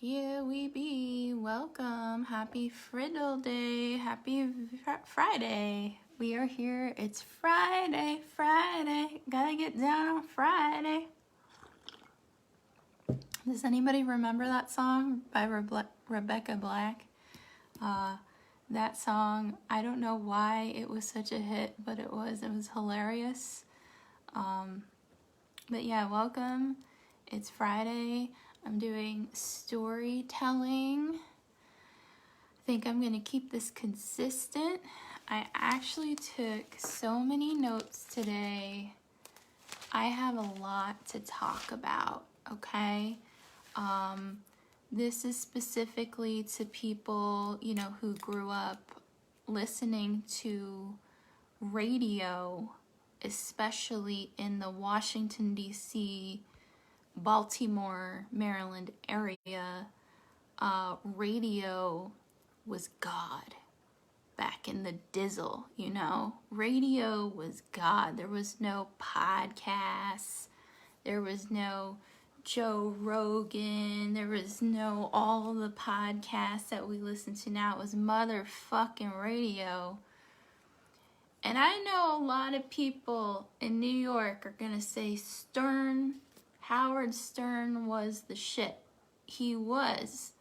Here we be. Welcome. Happy Friddle Day. Happy Friday. We are here. It's Friday. Gotta get down on Friday. Does anybody remember that song by Rebecca Black? That song, I don't know why it was such a hit, but it was hilarious. But yeah, welcome. It's Friday. I'm doing storytelling. I think I'm gonna keep this consistent. I actually took so many notes today. I have a lot to talk about, okay? This is specifically to people, who grew up listening to radio, especially in the Washington, D.C., Baltimore, Maryland area. Radio was God back in the dizzle, Radio was God. There was no podcasts. There was no Joe Rogan. There was no all the podcasts that we listen to now. It was motherfucking radio. And I know a lot of people in New York are gonna say Howard Stern was the shit. He was.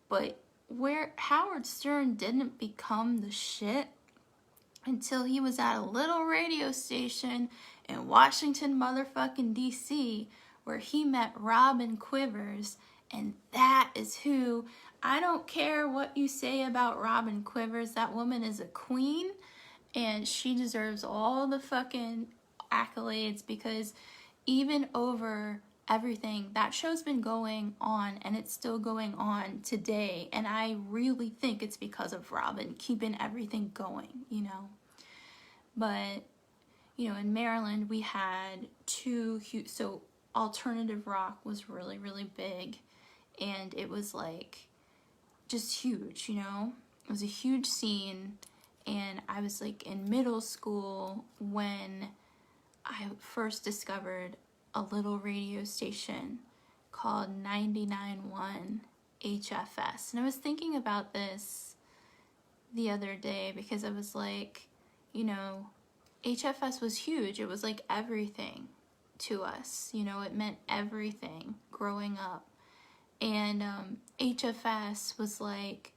But where Howard Stern didn't become the shit until he was at a little radio station in Washington motherfucking D.C. where he met Robin Quivers, and that is who. I don't care what you say about Robin Quivers. That woman is a queen, and she deserves all the fucking accolades, because even over everything, that show's been going on, and it's still going on today, and I really think it's because of Robin keeping everything going, But, in Maryland, we had two huge, so alternative rock was really, really big, and it was like, just huge, It was a huge scene, and I was like in middle school when I first discovered a little radio station called 99.1 HFS. And I was thinking about this the other day because I was like, HFS was huge. It was like everything to us. It meant everything growing up. And HFS was like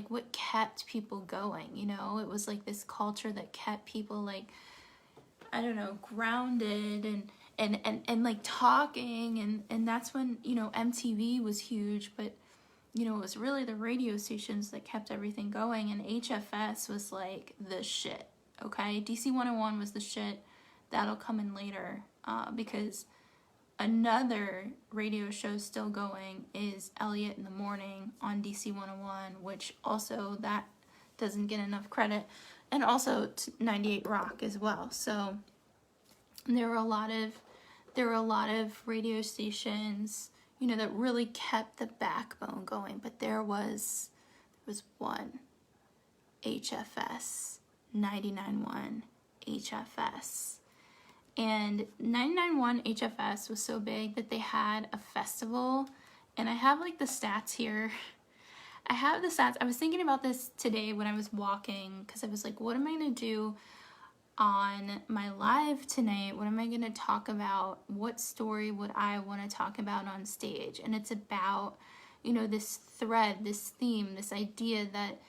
what kept people going, It was like this culture that kept people grounded and like talking, and that's when, MTV was huge, but, it was really the radio stations that kept everything going, and HFS was like the shit, okay? DC 101 was the shit. That'll come in later, because another radio show still going is Elliot in the Morning on DC 101, which also that doesn't get enough credit, and also 98 Rock as well. So there were a lot of radio stations, that really kept the backbone going. But there was one, HFS, 99.1 HFS. And 99.1 HFS was so big that they had a festival, and I have the stats here. I have the stats. I was thinking about this today when I was walking, because I was like, what am I going to do on my live tonight? What am I going to talk about? What story would I want to talk about on stage? And it's about, this thread, this theme, this idea that,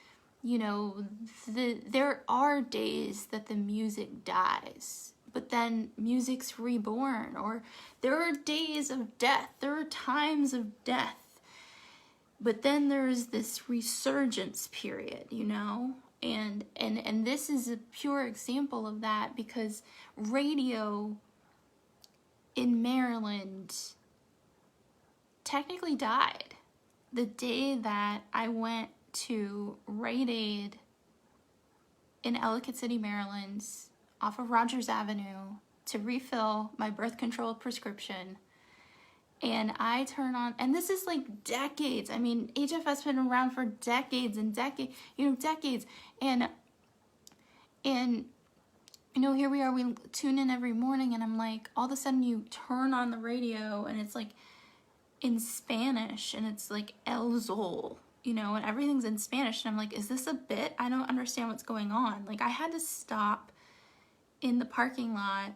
there are days that the music dies, but then music's reborn, or there are days of death, there are times of death, but then there's this resurgence period, And this is a pure example of that, because radio in Maryland technically died the day that I went to Rite Aid in Ellicott City, Maryland, off of Rogers Avenue, to refill my birth control prescription. And I turn on, and this is like decades. I mean, HFS been around for decades and decades. And here we are, we tune in every morning, and I'm like, all of a sudden you turn on the radio, and it's like, in Spanish, and it's like El Zol, you know, and everything's in Spanish. And I'm like, is this a bit? I don't understand what's going on. Like, I had to stop in the parking lot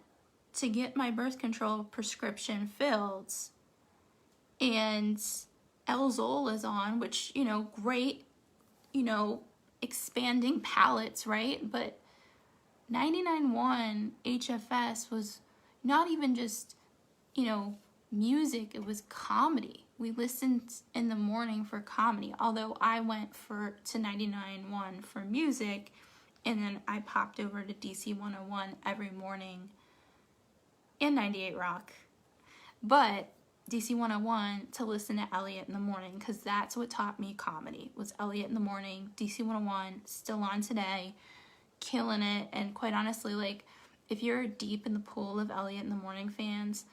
to get my birth control prescription filled, and El Zol is on, which, you know, great, you know, expanding palettes, right? But 99.1 HFS was not even just, you know, music, it was comedy. We listened in the morning for comedy, although I went to 99.1 for music, and then I popped over to DC 101 every morning and 98 Rock. But DC 101 to listen to Elliot in the morning, because that's what taught me comedy, was Elliot in the morning. DC 101, still on today, killing it. And quite honestly, like, if you're deep in the pool of Elliot in the morning fans,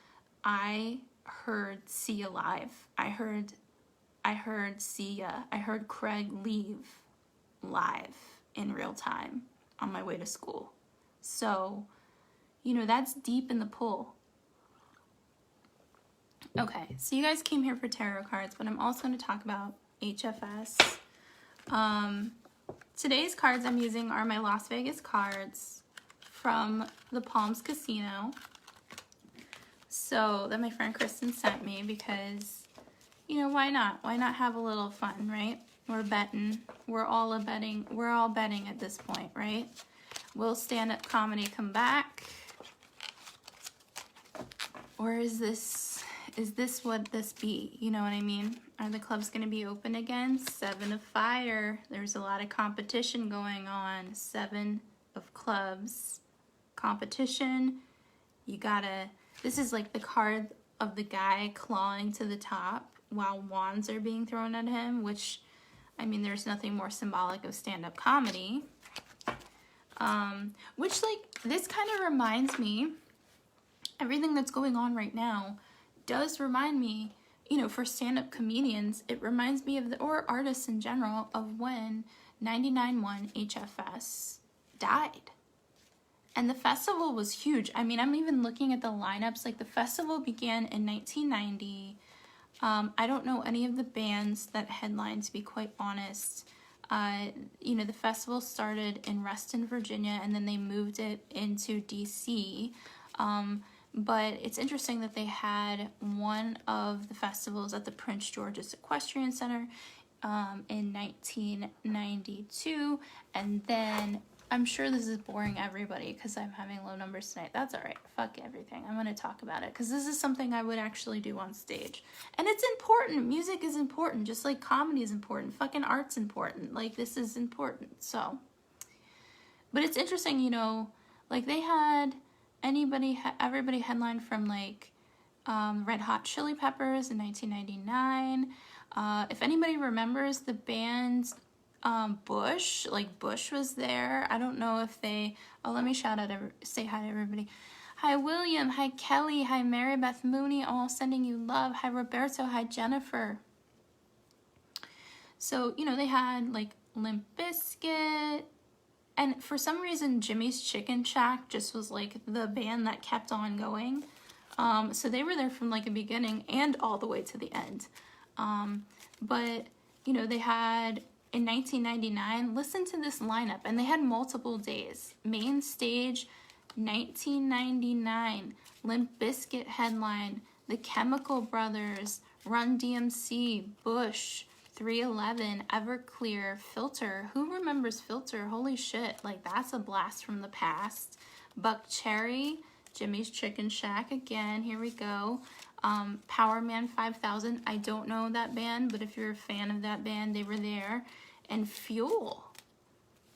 I heard Sia live. I heard Sia. I heard Craig leave live in real time on my way to school. So, you know, that's deep in the pool. Okay, so you guys came here for tarot cards, but I'm also going to talk about HFS. Today's cards I'm using are my Las Vegas cards from the Palms Casino. So that my friend Kristen sent me because, you know, why not? Why not have a little fun, right? We're betting. We're all betting at this point, right? Will stand-up comedy come back? Or is this what this be? You know what I mean? Are the clubs going to be open again? 7 of Fire. There's a lot of competition going on. 7 of Clubs. Competition. You gotta... This is like the card of the guy clawing to the top while wands are being thrown at him, which, I mean, there's nothing more symbolic of stand-up comedy. Which, like, this kind of reminds me, everything that's going on right now does remind me, you know, for stand-up comedians, it reminds me of or artists in general, of when 99.1 HFS died. And the festival was huge. I mean, I'm even looking at the lineups. Like, the festival began in 1990. I don't know any of the bands that headlined, to be quite honest. You know, the festival started in Reston, Virginia, and then they moved it into DC. But it's interesting that they had one of the festivals at the Prince George's Equestrian Center in 1992. And then, I'm sure this is boring everybody because I'm having low numbers tonight. That's all right. Fuck everything. I'm going to talk about it because this is something I would actually do on stage. And it's important. Music is important, just like comedy is important. Fucking art's important. Like, this is important. So, but it's interesting, you know, like, they had everybody headlined from, like, Red Hot Chili Peppers in 1999. If anybody remembers the band Bush, like, Bush was there. I don't know if they... Oh, let me say hi to everybody. Hi, William. Hi, Kelly. Hi, Mary Beth Mooney. All sending you love. Hi, Roberto. Hi, Jennifer. So, you know, they had, like, Limp Bizkit. And for some reason, Jimmy's Chicken Shack just was, like, the band that kept on going. So they were there from, like, the beginning and all the way to the end. But, you know, they had... In 1999, listen to this lineup, and they had multiple days. Main stage, 1999, Limp Bizkit headline, The Chemical Brothers, Run DMC, Bush, 311, Everclear, Filter. Who remembers Filter? Holy shit, like, that's a blast from the past. Buck Cherry, Jimmy's Chicken Shack again, here we go. Power Man 5000, I don't know that band, but if you're a fan of that band, they were there. And Fuel.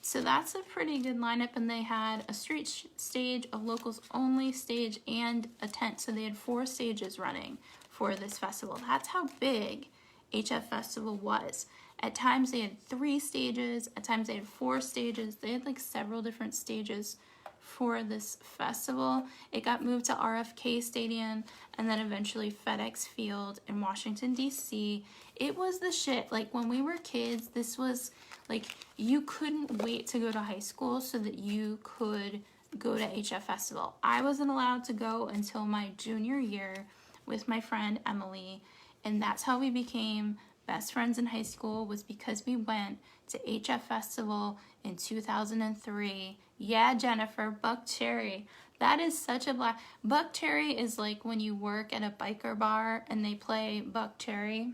So that's a pretty good lineup, and they had a street stage, a locals only stage, and a tent. So they had 4 stages running for this festival. That's how big HF Festival was. At times they had 3 stages, at times they had 4 stages. They had, like, several different stages for this festival. It got moved to RFK Stadium and then eventually FedEx Field in Washington, D.C. It was the shit. Like, when we were kids, this was, like, you couldn't wait to go to high school so that you could go to HF Festival. I wasn't allowed to go until my junior year with my friend Emily, And that's how we became best friends in high school, was because we went to HF Festival in 2003. Yeah, Jennifer, Buck Cherry. That is such a black... Buck Cherry is like when you work at a biker bar and they play Buck Cherry.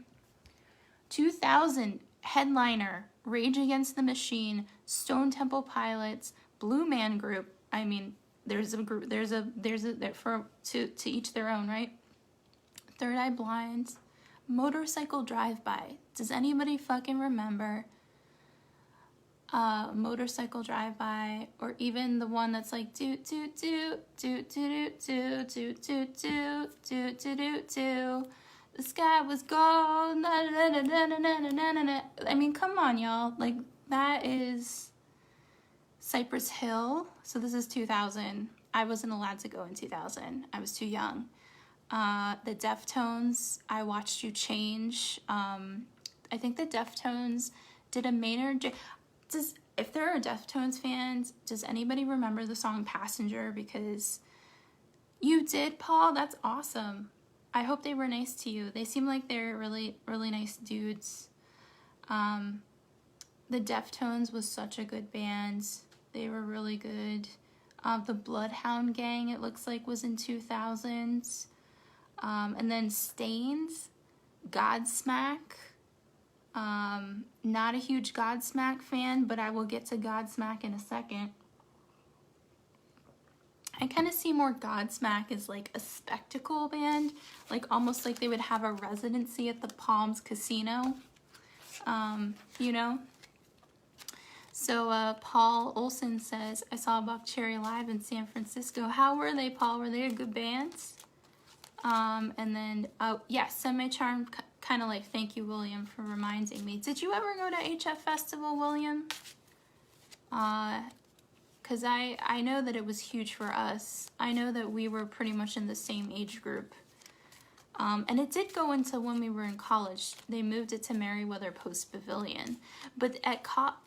2000, headliner, Rage Against the Machine, Stone Temple Pilots, Blue Man Group. I mean, there's a group, to each their own, right? Third Eye Blind, Motorcycle Drive-By. Does anybody fucking remember Motorcycle Drive-By? Or even the one that's like do do do do do do do do do do do do do. The sky was gold. Na, na, na, na, na, na, na, na, na. I mean, come on, y'all. Like, that is Cypress Hill. So this is 2000. I wasn't allowed to go in 2000. I was too young. The Deftones, I Watched You Change. I think the Deftones did a Maynard J. If there are Deftones fans, does anybody remember the song Passenger? Because you did, Paul. That's awesome. I hope they were nice to you. They seem like they're really, really nice dudes. The Deftones was such a good band. They were really good. The Bloodhound Gang, it looks like, was in 2000. And then Stains, Godsmack. Not a huge Godsmack fan, but I will get to Godsmack in a second. I kind of see more Godsmack as like a spectacle band, like almost like they would have a residency at the Palms Casino, you know? So Paul Olson says, I saw Buck Cherry live in San Francisco. How were they, Paul? Were they a good band? And then, yeah, Semi-Charmed Kind of Life. Thank you, William, for reminding me. Did you ever go to HF Festival, William? Because I know that it was huge for us. I know that we were pretty much in the same age group. And it did go into when we were in college. They moved it to Merriweather Post Pavilion. But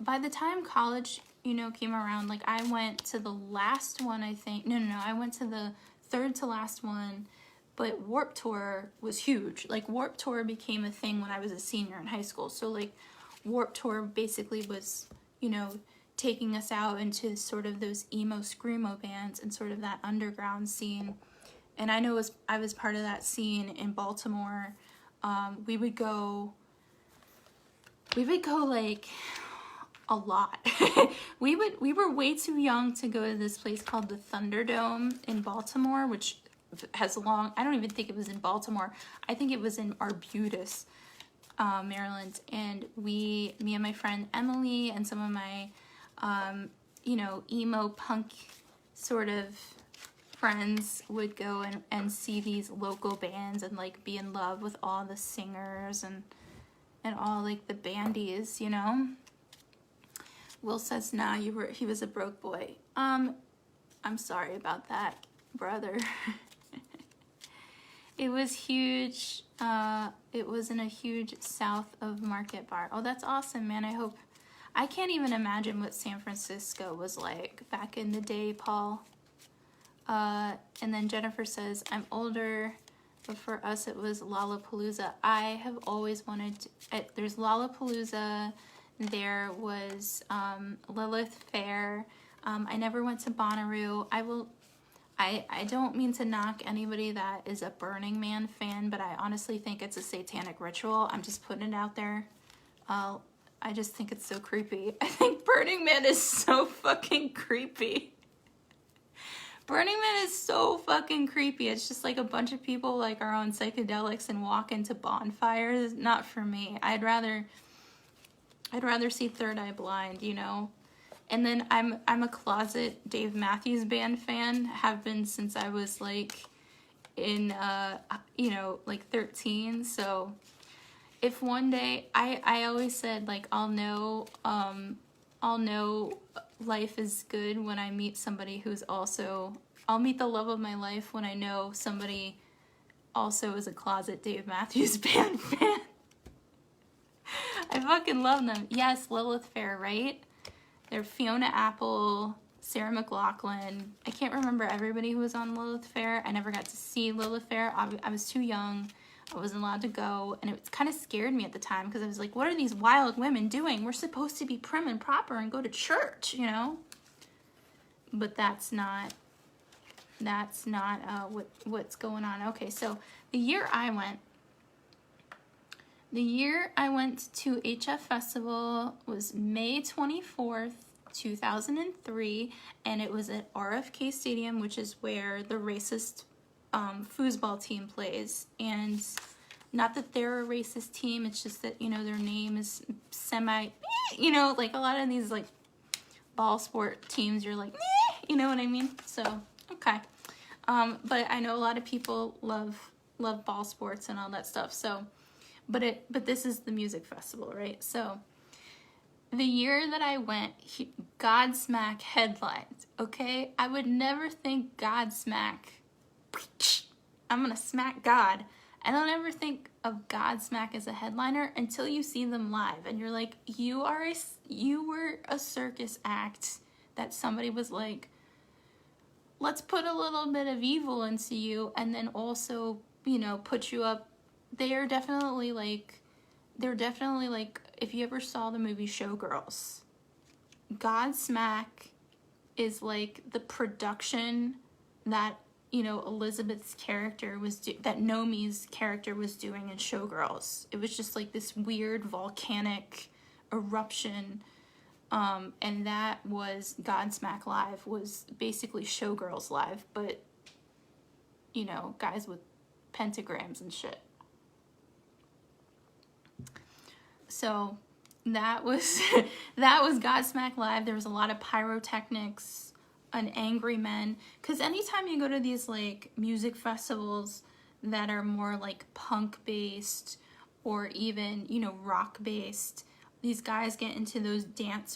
by the time college, you know, came around, like I went to the last one, I think. No, I went to the third to last one. But Warped Tour was huge. Like Warped Tour became a thing when I was a senior in high school. So like Warped Tour basically was, you know, taking us out into sort of those emo screamo bands and sort of that underground scene. And I know I was part of that scene in Baltimore. We would go like a lot. we were way too young to go to this place called the Thunderdome in Baltimore, which has I don't even think it was in Baltimore. I think it was in Arbutus, Maryland. And me and my friend Emily and some of my you know, emo punk sort of friends would go and see these local bands and like be in love with all the singers and all like the bandies, you know. Will says, nah, he was a broke boy. I'm sorry about that, brother. It was huge. It was in a huge south of Market bar. Oh, that's awesome, man. I can't even imagine what San Francisco was like back in the day, Paul. And then Jennifer says, I'm older, but for us it was Lollapalooza. I have always wanted to, there's Lollapalooza, there was Lilith Fair. I never went to Bonnaroo. I don't mean to knock anybody that is a Burning Man fan, but I honestly think it's a satanic ritual. I'm just putting it out there. I just think it's so creepy. I think Burning Man is so fucking creepy. Burning Man is so fucking creepy. It's just like a bunch of people like are on psychedelics and walk into bonfires. Not for me. I'd rather see Third Eye Blind, you know. And then I'm a closet Dave Matthews Band fan. Have been since I was like in you know, like 13. So if one day I always said like I'll know life is good when I meet somebody who's also, I'll meet the love of my life when I know somebody also is a closet Dave Matthews Band fan. I fucking love them. Yes, Lilith Fair, right? They're Fiona Apple, Sarah McLachlan. I can't remember everybody who was on Lilith Fair. I never got to see Lilith Fair. I was too young. I wasn't allowed to go, and it kind of scared me at the time because I was like, what are these wild women doing? We're supposed to be prim and proper and go to church, you know? But that's not what's going on. Okay, so the year I went to HF Festival was May 24th, 2003, and it was at RFK Stadium, which is where the racist foosball team plays. And not that they're a racist team, it's just that, you know, their name is semi, you know, like a lot of these like ball sport teams, you're like, you know what I mean? So, okay. But I know a lot of people love ball sports and all that stuff. So, but this is the music festival, right? So, the year that I went, Godsmack headlined, okay? I would never think Godsmack, I'm gonna smack God. I don't ever think of Godsmack as a headliner until you see them live. And you're like, you were a circus act that somebody was like, let's put a little bit of evil into you and then also, you know, put you up. They're definitely like, if you ever saw the movie Showgirls, Godsmack is like the production that, you know, Elizabeth's character was, that Nomi's character was doing in Showgirls. It was just like this weird volcanic eruption. And that was Godsmack Live, was basically Showgirls Live, but, you know, guys with pentagrams and shit. So that was Godsmack Live. There was a lot of pyrotechnics, an angry men, because anytime you go to these like music festivals that are more like punk based or even, you know, rock based, these guys get into those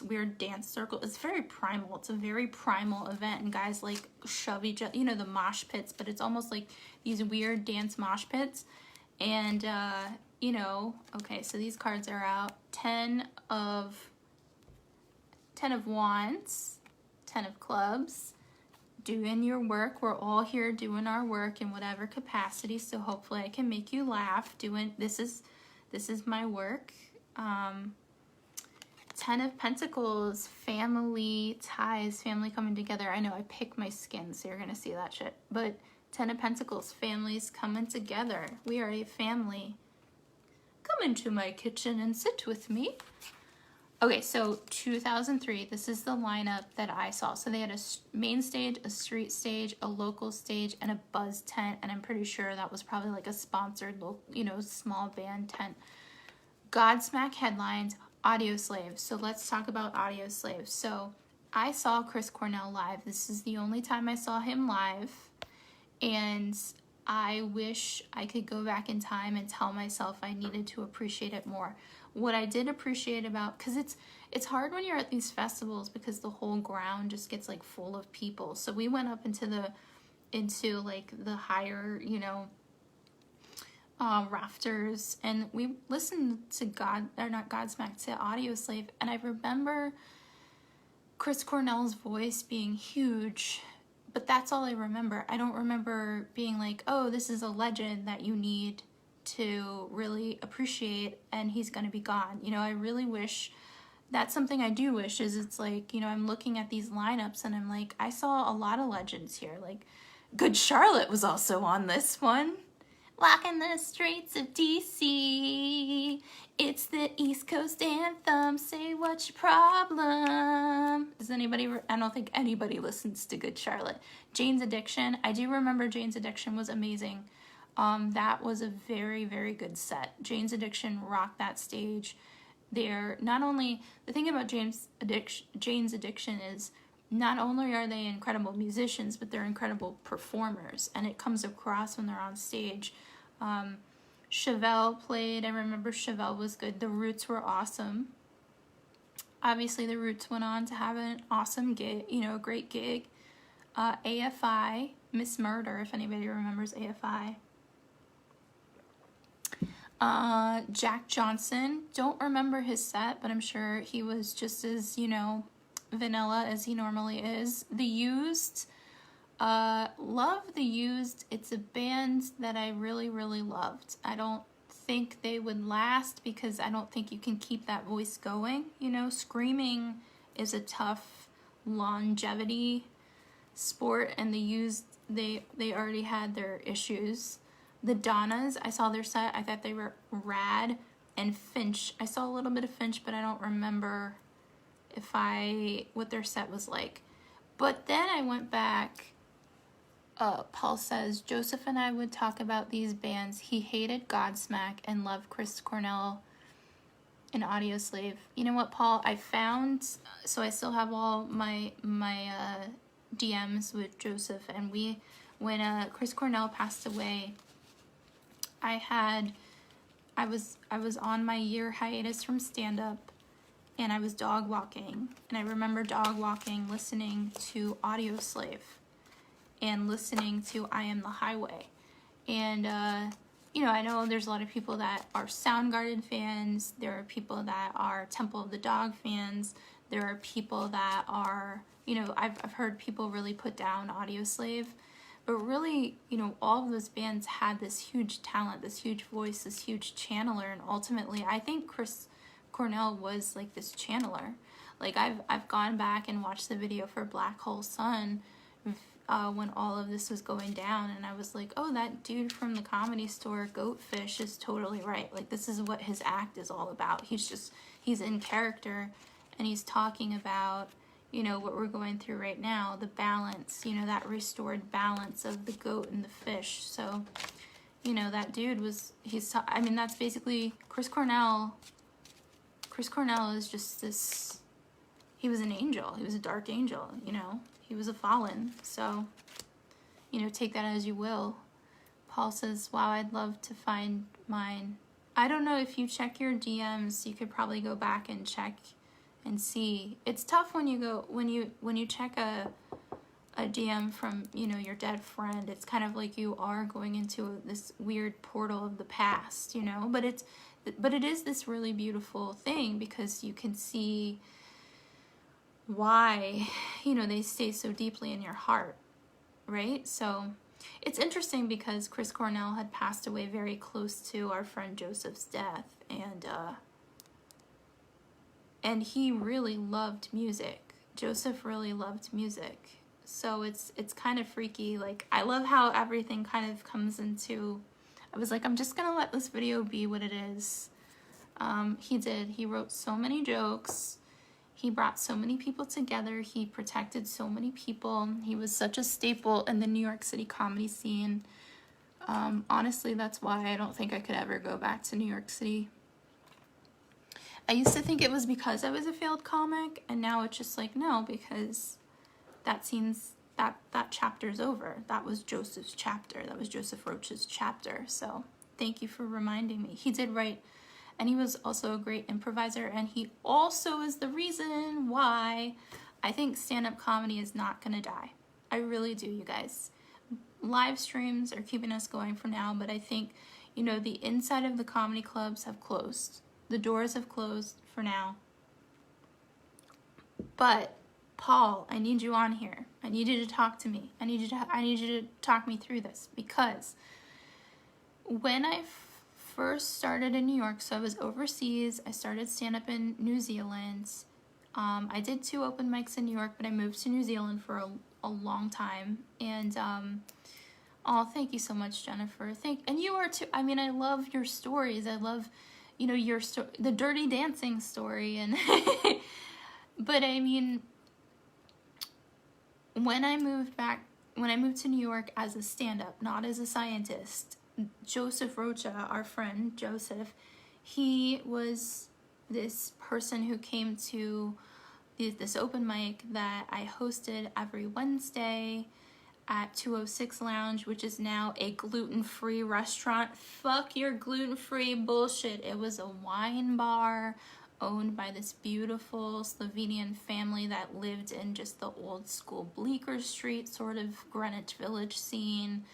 weird dance circles. It's very primal. It's a very primal event, and guys like shove each other, you know, the mosh pits, but it's almost like these weird dance mosh pits. And you know, okay, so these cards are out. 10 of Wands, 10 of Clubs, doing your work. We're all here doing our work in whatever capacity, so hopefully I can make you laugh. This is my work. 10 of Pentacles, family ties, family coming together. I know I pick my skin, so you're gonna see that shit. But 10 of Pentacles, families coming together. We are a family. Come into my kitchen and sit with me. Okay, so 2003, this is the lineup that I saw. So they had a main stage, a street stage, a local stage, and a buzz tent. And I'm pretty sure that was probably like a sponsored, you know, small band tent. Godsmack headlines, Audio Slave. So let's talk about Audio Slave. So I saw Chris Cornell live. This is the only time I saw him live. And I wish I could go back in time and tell myself I needed to appreciate it more. What I did appreciate about, because it's hard when you're at these festivals because the whole ground just gets like full of people. So we went up into like the higher, you know, rafters, and we listened to Godsmack, to Audio Slave, and I remember Chris Cornell's voice being huge. But that's all I remember. I don't remember being like, oh, this is a legend that you need to really appreciate and he's going to be gone. You know, I really wish, that's something I do wish, is it's like, you know, I'm looking at these lineups and I'm like, I saw a lot of legends here. Like, Good Charlotte was also on this one. Walking the streets of DC, it's the East Coast anthem, say what's your problem. Does anybody, I don't think anybody listens to Good Charlotte. Jane's Addiction, I do remember Jane's Addiction was amazing. That was a very, very good set. Jane's Addiction rocked that stage. They're not only, the thing about Jane's Addiction is, not only are they incredible musicians, but they're incredible performers, and it comes across when they're on stage. Chevelle played. I remember Chevelle was good. The Roots were awesome. Obviously, the Roots went on to have an awesome gig, you know, a great gig. AFI, Miss Murder, if anybody remembers AFI. Jack Johnson, don't remember his set, but I'm sure he was just as, you know, vanilla as he normally is. The Used, Love the Used. It's a band that I really, really loved. I don't think they would last because I don't think you can keep that voice going. You know, screaming is a tough longevity sport, and the Used, they already had their issues. The Donnas, I saw their set. I thought they were rad. And Finch, I saw a little bit of Finch, but I don't remember what their set was like. But then I went back. Paul says, Joseph and I would talk about these bands. He hated Godsmack and loved Chris Cornell and Audioslave. You know what, Paul? I found, so I still have all my DMs with Joseph, and when Chris Cornell passed away, I was on my year hiatus from stand-up, and I was dog walking, and I remember dog walking, listening to Audioslave, and listening to I Am the Highway. And, you know, I know there's a lot of people that are Soundgarden fans. There are people that are Temple of the Dog fans. There are people that are, you know, I've heard people really put down Audioslave. But really, you know, all of those bands had this huge talent, this huge voice, this huge channeler. And ultimately, I think Chris Cornell was like this channeler. Like, I've gone back and watched the video for Black Hole Sun when all of this was going down, and I was like, oh, that dude from the Comedy Store, Goatfish, is totally right. Like, this is what his act is all about. He's in character, and he's talking about, you know, what we're going through right now, the balance, you know, that restored balance of the goat and the fish. So, you know, that dude I mean, that's basically Chris Cornell. Chris Cornell is just this, he was an angel. He was a dark angel, you know. He was a fallen. So, you know, take that as you will. Paul says, wow, I'd love to find mine. I don't know if you check your DMs, you could probably go back and check and see. It's tough when you check a DM from, you know, your dead friend. It's kind of like you are going into this weird portal of the past, you know, but it is this really beautiful thing because you can see why, you know, they stay so deeply in your heart, right? So it's interesting because Chris Cornell had passed away very close to our friend Joseph's death, and he really loved music. Joseph really loved music. So it's kind of freaky. Like, I love how everything kind of comes into, I was like, I'm just gonna let this video be what it is. He wrote so many jokes. He brought so many people together. He protected so many people. He was such a staple in the New York City comedy scene. Honestly, that's why I don't think I could ever go back to New York City. I used to think it was because I was a failed comic, and now it's just like, no, because that chapter's over. That was Joseph's chapter. That was Joseph Roach's chapter. So thank you for reminding me. He did write, and he was also a great improviser, and he also is the reason why I think stand-up comedy is not gonna die. I really do, you guys. Live streams are keeping us going for now, but I think, you know, the inside of the comedy clubs have closed. The doors have closed for now. But Paul, I need you on here. I need you to talk to me. I need you to talk me through this, because when I first started in New York, so I was overseas. I started stand-up in New Zealand. I did 2 open mics in New York, but I moved to New Zealand for a long time. And oh, thank you so much, Jennifer. And you are too. I mean, I love your stories. I love, you know, the Dirty Dancing story, and but I mean, when I moved to New York as a stand-up, not as a scientist, Joseph Rocha, our friend Joseph, he was this person who came to this open mic that I hosted every Wednesday at 206 Lounge, which is now a gluten-free restaurant. Fuck your gluten-free bullshit. It was a wine bar owned by this beautiful Slovenian family that lived in just the old school Bleecker Street sort of Greenwich Village scene.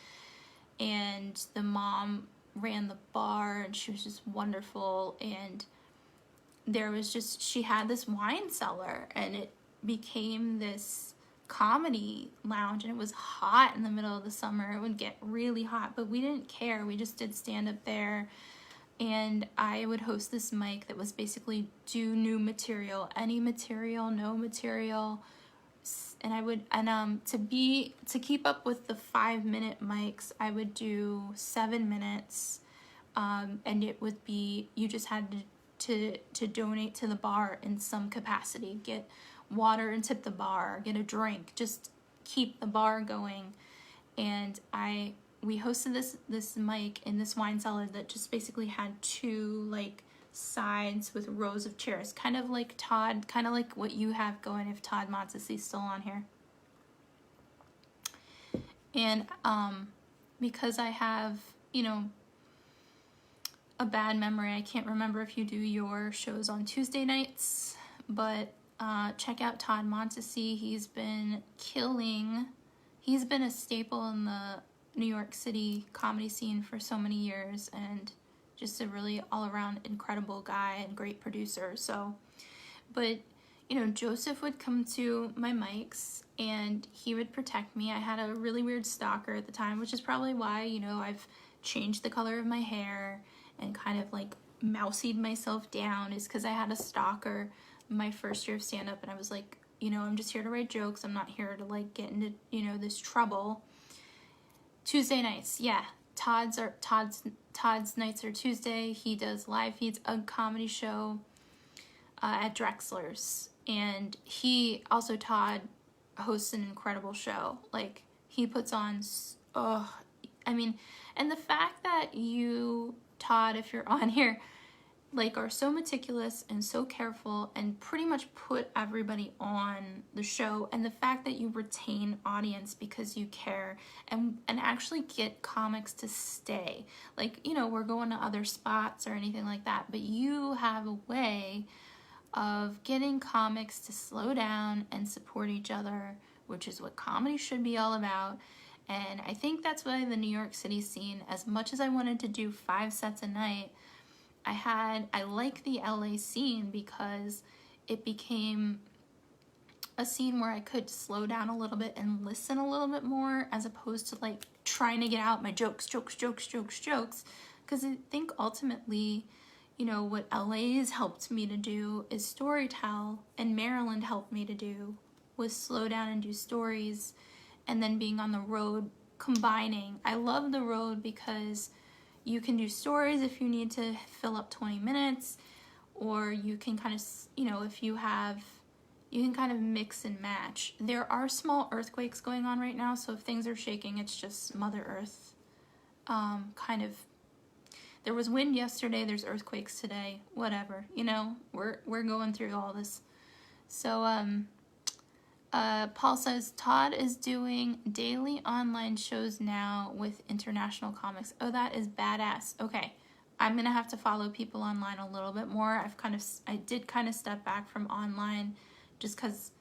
And the mom ran the bar, and she was just wonderful. And she had this wine cellar, and it became this comedy lounge, and it was hot in the middle of the summer. It would get really hot, but we didn't care. We just did stand up there, and I would host this mic that was basically do new material, any material, no material. And I would, and to keep up with the 5-minute mics, I would do 7 minutes, and it would be, you just had to donate to the bar in some capacity, get water and tip the bar, get a drink, just keep the bar going. And we hosted this mic in this wine cellar that just basically had 2 like sides with rows of chairs, kind of like what you have going if Todd Montesi's still on here. And because I have, you know, a bad memory, I can't remember if you do your shows on Tuesday nights, but check out Todd Montesi. He's been killing. He's been a staple in the New York City comedy scene for so many years, and just a really all-around incredible guy and great producer. So, but, you know, Joseph would come to my mics and he would protect me. I had a really weird stalker at the time, which is probably why, you know, I've changed the color of my hair and kind of like moused myself down, is because I had a stalker my first year of stand-up, and I was like, you know, I'm just here to write jokes. I'm not here to like get into, you know, this trouble. Tuesday nights, yeah. Todd's nights are Tuesday. He does live feeds, a comedy show at Drexler's, and Todd hosts an incredible show. Like, he puts on, I mean, and the fact that you, Todd, if you're on here, like, are so meticulous and so careful and pretty much put everybody on the show, and the fact that you retain audience because you care and actually get comics to stay. Like, you know, we're going to other spots or anything like that, but you have a way of getting comics to slow down and support each other, which is what comedy should be all about. And I think that's why the New York City scene, as much as I wanted to do 5 sets a night, I like the LA scene because it became a scene where I could slow down a little bit and listen a little bit more, as opposed to like trying to get out my jokes. Because I think ultimately, you know, what LA has helped me to do is storytell, and Maryland helped me to do was slow down and do stories, and then being on the road, combining. I love the road because you can do stories if you need to fill up 20 minutes, or you can kind of, you know, you can kind of mix and match. There are small earthquakes going on right now, so if things are shaking, it's just Mother Earth. There was wind yesterday, there's earthquakes today, whatever, you know, we're going through all this. So, Paul says, Todd is doing daily online shows now with international comics. Oh, that is badass. Okay, I'm going to have to follow people online a little bit more. I did kind of step back from online just because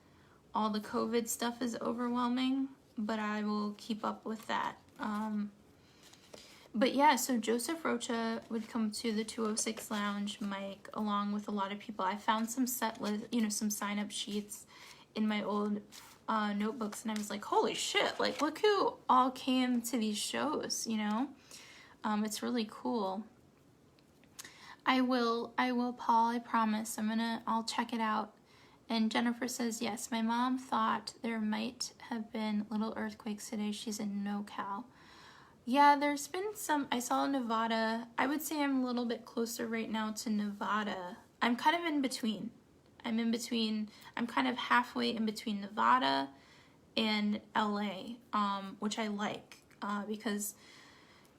all the COVID stuff is overwhelming, but I will keep up with that. But yeah, so Joseph Rocha would come to the 206 Lounge mic along with a lot of people. I found some some sign-up sheets in my old notebooks, and I was like, holy shit, like, look who all came to these shows, you know? It's really cool. I will, Paul, I promise. I'll check it out. And Jennifer says, yes, my mom thought there might have been little earthquakes today. She's in NoCal. Yeah, there's been some. I saw Nevada. I would say I'm a little bit closer right now to Nevada. I'm kind of in between. I'm kind of halfway in between Nevada and LA, which I like, because,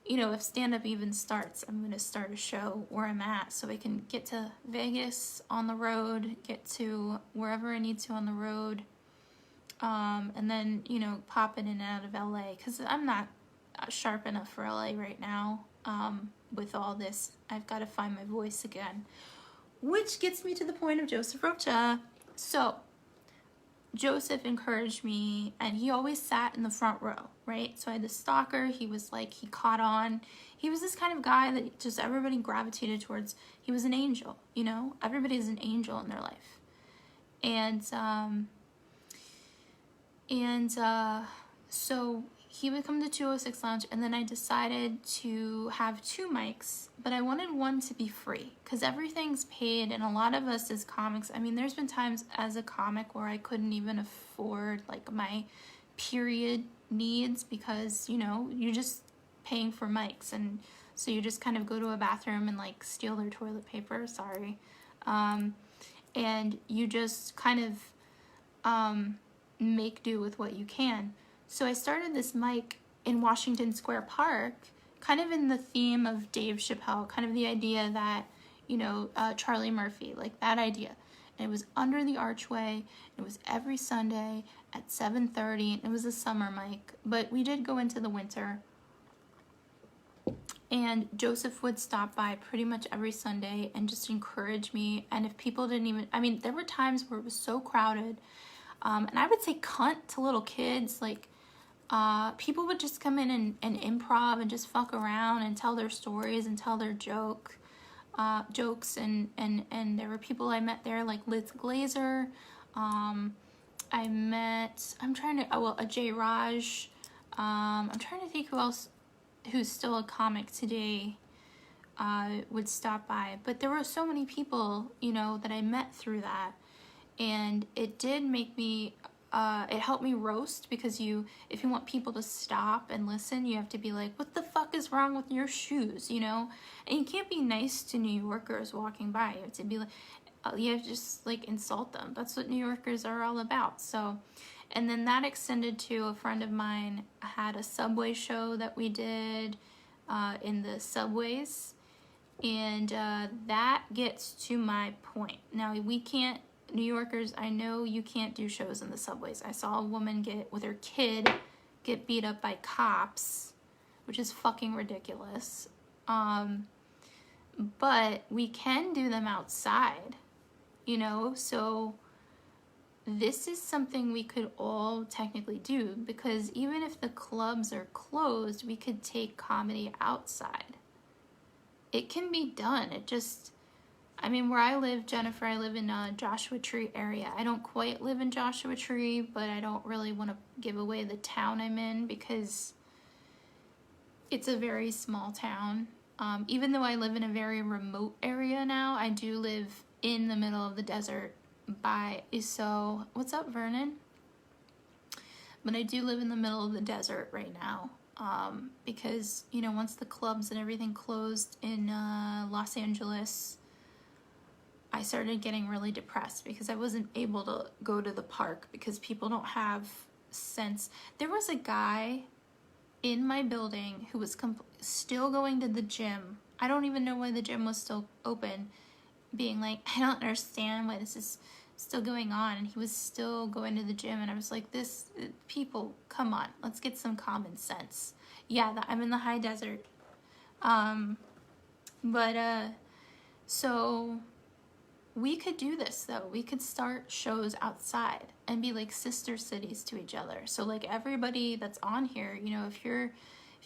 you know, if stand-up even starts, I'm going to start a show where I'm at so I can get to Vegas on the road, get to wherever I need to on the road, and then, you know, pop in and out of LA, because I'm not sharp enough for LA right now. With all this, I've got to find my voice again. Which gets me to the point of Joseph Rocha. So, Joseph encouraged me, and he always sat in the front row, right? So I had the stalker. He was like, he caught on. He was this kind of guy that just everybody gravitated towards. He was an angel, you know? Everybody is an angel in their life. And And so he would come to 206 Lounge, and then I decided to have 2 mics, but I wanted one to be free because everything's paid, and a lot of us as comics, I mean, there's been times as a comic where I couldn't even afford like my period needs because, you know, you're just paying for mics, and so you just kind of go to a bathroom and like steal their toilet paper, sorry, and you just kind of make do with what you can. So I started this mic in Washington Square Park, kind of in the theme of Dave Chappelle, kind of the idea that, you know, Charlie Murphy, like that idea. And it was under the archway. It was every Sunday at 7:30. It was a summer mic, but we did go into the winter. And Joseph would stop by pretty much every Sunday and just encourage me. And if people didn't even, I mean, there were times where it was so crowded. And I would say cunt to little kids, like, people would just come in and improv and just fuck around and tell their stories and tell their jokes. And there were people I met there, like Liz Glazer. I met, a J. Raj. I'm trying to think who else, who's still a comic today, would stop by. But there were so many people, you know, that I met through that. And it did make me, it helped me roast, because if you want people to stop and listen, you have to be like, what the fuck is wrong with your shoes, you know? And you can't be nice to New Yorkers walking by. You have to be like, you have to just like insult them. That's what New Yorkers are all about. So, and then that extended to a friend of mine had a subway show that we did in the subways. And that gets to my point. Now, New Yorkers, I know you can't do shows in the subways. I saw a woman with her kid get beat up by cops, which is fucking ridiculous. But we can do them outside, you know? So this is something we could all technically do, because even if the clubs are closed, we could take comedy outside. It can be done. It just... I mean, where I live, Jennifer, I live in a Joshua Tree area. I don't quite live in Joshua Tree, but I don't really want to give away the town I'm in because it's a very small town. Even though I live in a very remote area now, I do live in the middle of the desert so what's up, Vernon? But I do live in the middle of the desert right now. Because, you know, once the clubs and everything closed in Los Angeles, I started getting really depressed because I wasn't able to go to the park because people don't have sense. There was a guy in my building who was still going to the gym. I don't even know why the gym was still open, being like, I don't understand why this is still going on. And he was still going to the gym, and I was like, people, come on, let's get some common sense. Yeah, I'm in the high desert. So we could do this though. We could start shows outside and be like sister cities to each other. So like everybody that's on here, you know, if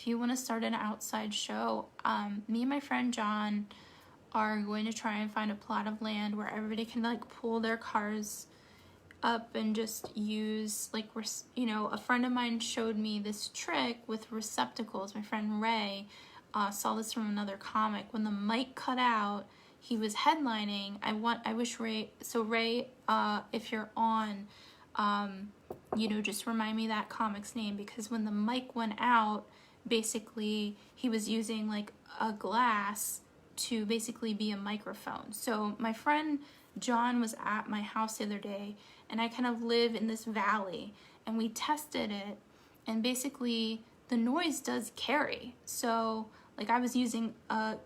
you want to start an outside show, me and my friend John are going to try and find a plot of land where everybody can like pull their cars up and just use, like, you know, a friend of mine showed me this trick with receptacles. My friend Ray saw this from another comic. When the mic cut out, he was headlining. I wish Ray, if you're on, you know, just remind me that comic's name, because when the mic went out, basically he was using like a glass to basically be a microphone. So my friend John was at my house the other day, and I kind of live in this valley, and we tested it, and basically the noise does carry. So like I was using a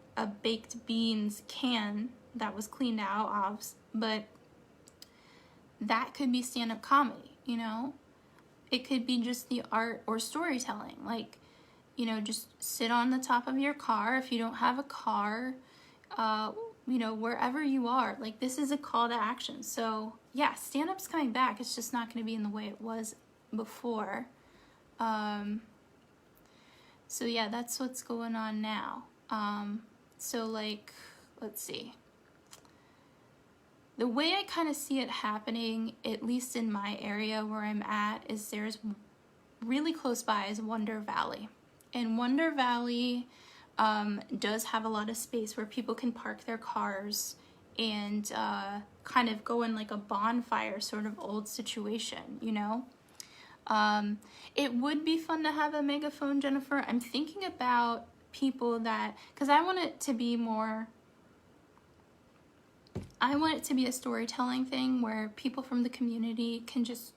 baked beans can that was cleaned out, but that could be stand-up comedy, you know? It could be just the art or storytelling. Like, you know, just sit on the top of your car if you don't have a car, you know, wherever you are. Like, this is a call to action. So yeah, stand-up's coming back. It's just not going to be in the way it was before. So yeah, that's what's going on now. So like, let's see. the way I kind of see it happening, at least in my area where I'm at, is there's really close by is Wonder Valley. And Wonder Valley does have a lot of space where people can park their cars and kind of go in like a bonfire sort of old situation, you know? It would be fun to have a megaphone, Jennifer. I'm thinking about people that, because I want it to be a storytelling thing where people from the community can just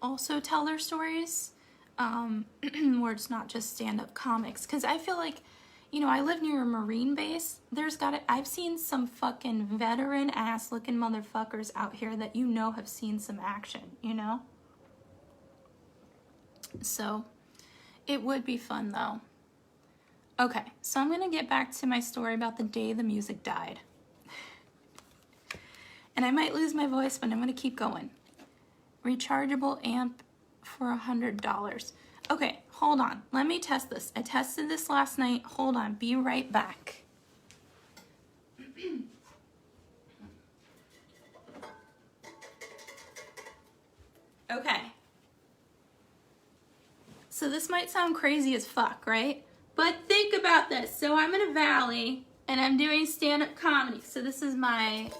also tell their stories, where it's not just stand-up comics. Because I feel like, you know, I live near a Marine base. I've seen some fucking veteran ass looking motherfuckers out here that you know have seen some action, you know? So it would be fun though. Okay, so I'm gonna get back to my story about the day the music died. And I might lose my voice, but I'm gonna keep going. Rechargeable amp for $100. Okay, hold on. Let me test this. I tested this last night. Hold on. Be right back. Okay. So this might sound crazy as fuck, right? But think about this. So I'm in a valley and I'm doing stand-up comedy. So this is my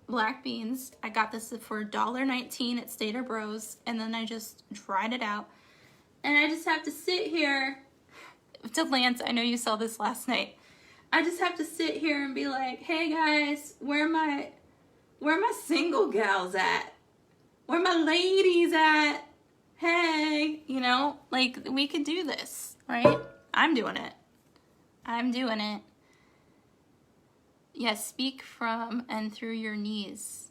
black beans. I got this for $1.19 at Stater Bros, and then I just dried it out. And I just have to sit here to Lance. I know you saw this last night. I just have to sit here and be like, hey guys, where my single gals at? Where my ladies at? Hey, you know, like we could do this, right? I'm doing it. I'm doing it. Yes, speak from and through your knees.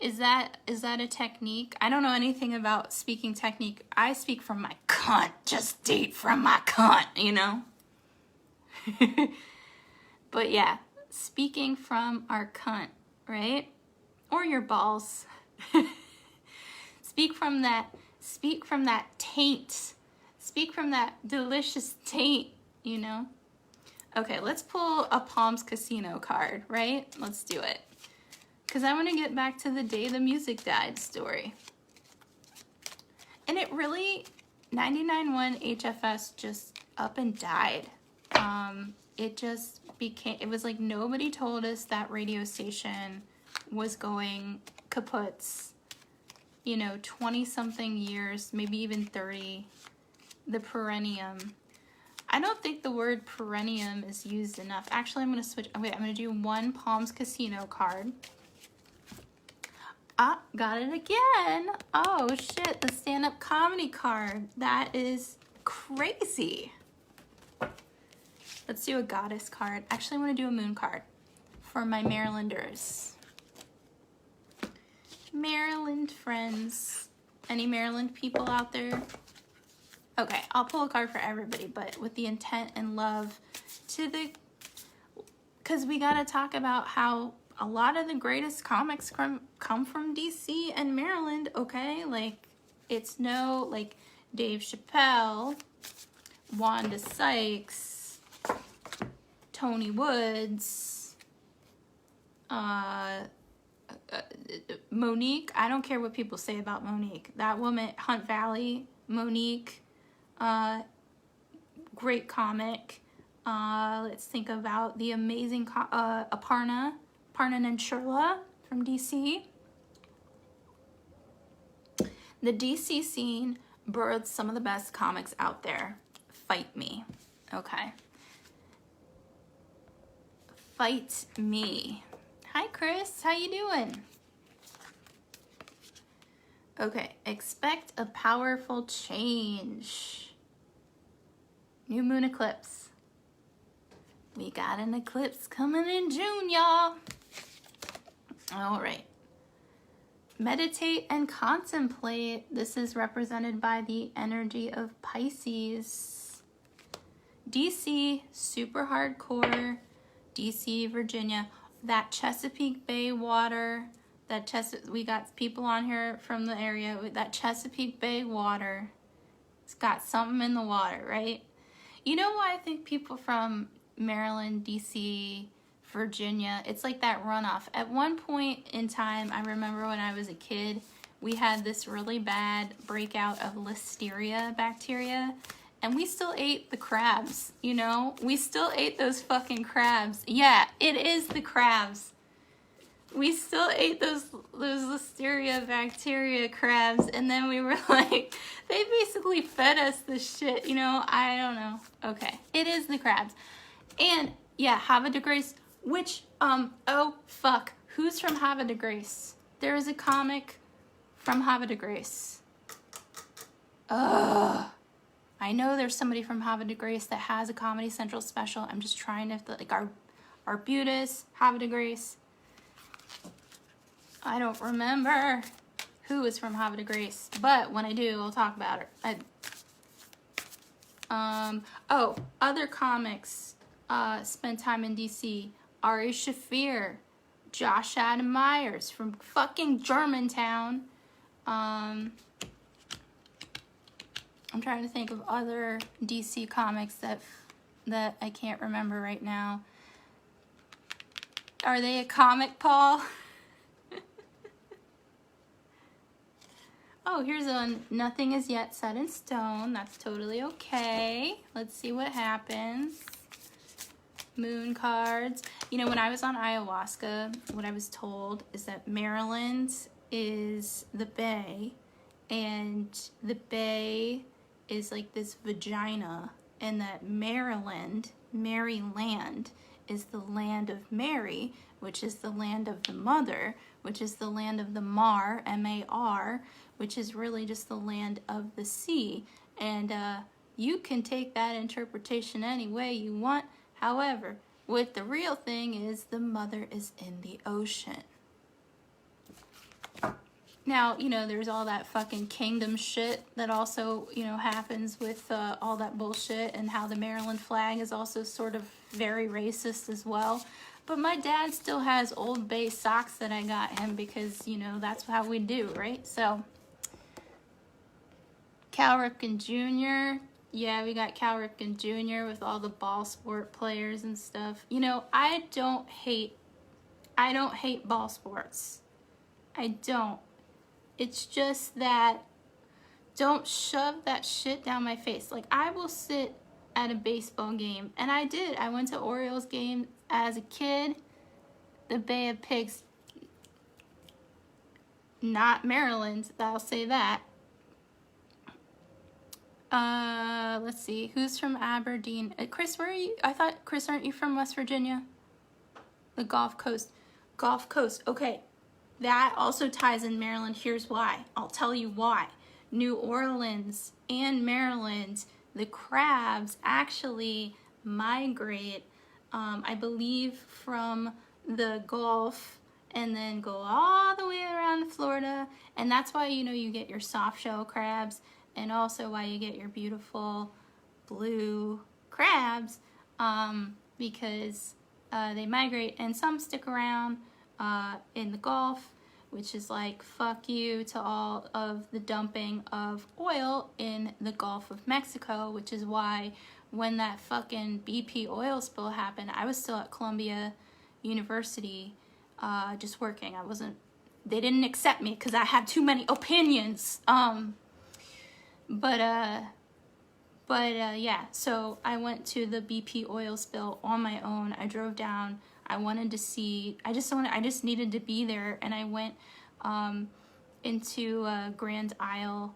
Is that a technique? I don't know anything about speaking technique. I speak from my cunt. Just date from my cunt, you know? But yeah, speaking from our cunt, right? Or your balls. Speak from that taint. Speak from that delicious taint, you know? Okay, let's pull a Palms Casino card, right? Let's do it. Because I want to get back to the day the music died story. And it really, 99.1 HFS just up and died. It just became, it was like nobody told us that radio station was going kaputs. You know, 20-something years, maybe even 30. The perennium. I don't think the word perennium is used enough. Actually, I'm going to switch. Wait, I'm going to do one Palms Casino card. Ah, got it again. Oh, shit. The stand-up comedy card. That is crazy. Let's do a goddess card. Actually, I want to do a moon card for my Marylanders. Maryland friends. Any Maryland people out there? Okay, I'll pull a card for everybody, but with the intent and love to the... Because we got to talk about how a lot of the greatest comics come from DC and Maryland, okay? Like, it's no, like, Dave Chappelle, Wanda Sykes, Tony Woods, Monique. I don't care what people say about Monique. That woman, Hunt Valley, Monique, great comic. Let's think about the amazing Aparna Nancherla from DC. The DC scene birthed some of the best comics out there. Fight me. Okay. Fight me. Hi, Chris. How you doing? Okay. Expect a powerful change. New moon eclipse. We got an eclipse coming in June, y'all. All right. Meditate and contemplate. This is represented by the energy of Pisces. DC, super hardcore. DC, Virginia. That Chesapeake Bay water. We got people on here from the area. That Chesapeake Bay water. It's got something in the water, right? You know why I think people from Maryland, DC, Virginia. It's like that runoff. At one point in time, I remember when I was a kid, we had this really bad breakout of listeria bacteria, and we still ate the crabs, you know? We still ate those fucking crabs. Yeah, it is the crabs. We still ate those listeria bacteria crabs, and then we were like, they basically fed us this shit, you know? I don't know. Okay, it is the crabs. And yeah, Havre de Grace, which, oh fuck, who's from Havre de Grace? There is a comic from Havre de Grace. Ugh. I know there's somebody from Havre de Grace that has a Comedy Central special. I'm just trying to, like, Arbutus, Havre de Grace. I don't remember who is from Havre de Grace, but when I do, I'll talk about it. Oh, other comics spent time in DC. Ari Shaffir, Josh Adam Myers from fucking Germantown. I'm trying to think of other DC comics that I can't remember right now. Are they a comic, Paul? Oh, here's one. Nothing is yet set in stone. That's totally okay. Let's see what happens. Moon cards. You know, when I was on ayahuasca, what I was told is that Maryland is the bay, and the bay is like this vagina, and that Maryland, is the land of Mary, which is the land of the mother, which is the land of the Mar, M-A-R, which is really just the land of the sea. And you can take that interpretation any way you want. However, what the real thing is, the mother is in the ocean. Now, you know, there's all that fucking kingdom shit that also, you know, happens with all that bullshit, and how the Maryland flag is also sort of very racist as well. But my dad still has Old Bay socks that I got him because, you know, that's how we do, right? So, Cal Ripken Jr. Yeah, we got Cal Ripken Jr. with all the ball sport players and stuff. You know, I don't hate ball sports. I don't. It's just that, don't shove that shit down my face. Like, I will sit at a baseball game, and I did. I went to Orioles game as a kid. The Bay of Pigs, not Maryland, I'll say that. Let's see, who's from Aberdeen? Chris, where are you? I thought, Chris, aren't you from West Virginia? The Gulf Coast. Gulf Coast, okay. That also ties in Maryland. Here's why. I'll tell you why. New Orleans and Maryland, the crabs actually migrate, I believe, from the Gulf and then go all the way around to Florida. And that's why, you know, you get your soft shell crabs, and also why you get your beautiful blue crabs, because they migrate, and some stick around in the Gulf, which is like, fuck you to all of the dumping of oil in the Gulf of Mexico, which is why when that fucking BP oil spill happened, I was still at Columbia University, just working. They didn't accept me because I had too many opinions. Yeah, so I went to the BP oil spill on my own. I drove down. I wanted to see, I just needed to be there, and I went into Grand Isle,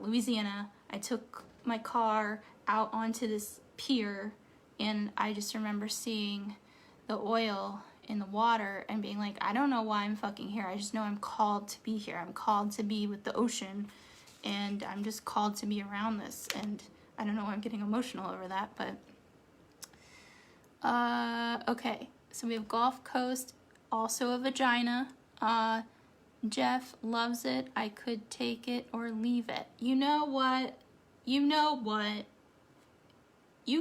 Louisiana. I took my car out onto this pier, and I just remember seeing the oil in the water and being like, I don't know why I'm fucking here. I just know I'm called to be here. I'm called to be with the ocean, and I'm just called to be around this. And I don't know why I'm getting emotional over that, but okay, so we have Gulf Coast, also a vagina. Jeff loves it. I could take it or leave it. You know what? You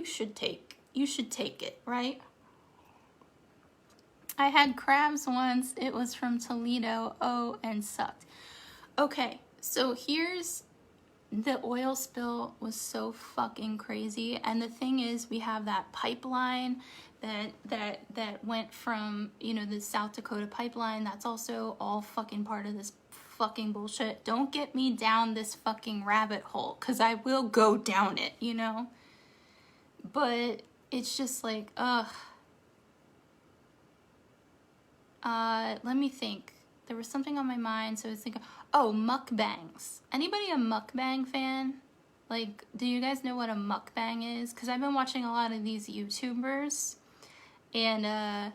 should take it, right? I had crabs once. It was from Toledo. Oh, and sucked. Okay, so here's, the oil spill was so fucking crazy. And the thing is, we have that pipeline that went from, you know, the South Dakota pipeline. That's also all fucking part of this fucking bullshit. Don't get me down this fucking rabbit hole, because I will go down it, you know? But it's just like, ugh. Let me think. There was something on my mind, so I was thinking, oh, mukbangs. Anybody a mukbang fan? Like, do you guys know what a mukbang is? Because I've been watching a lot of these YouTubers, and a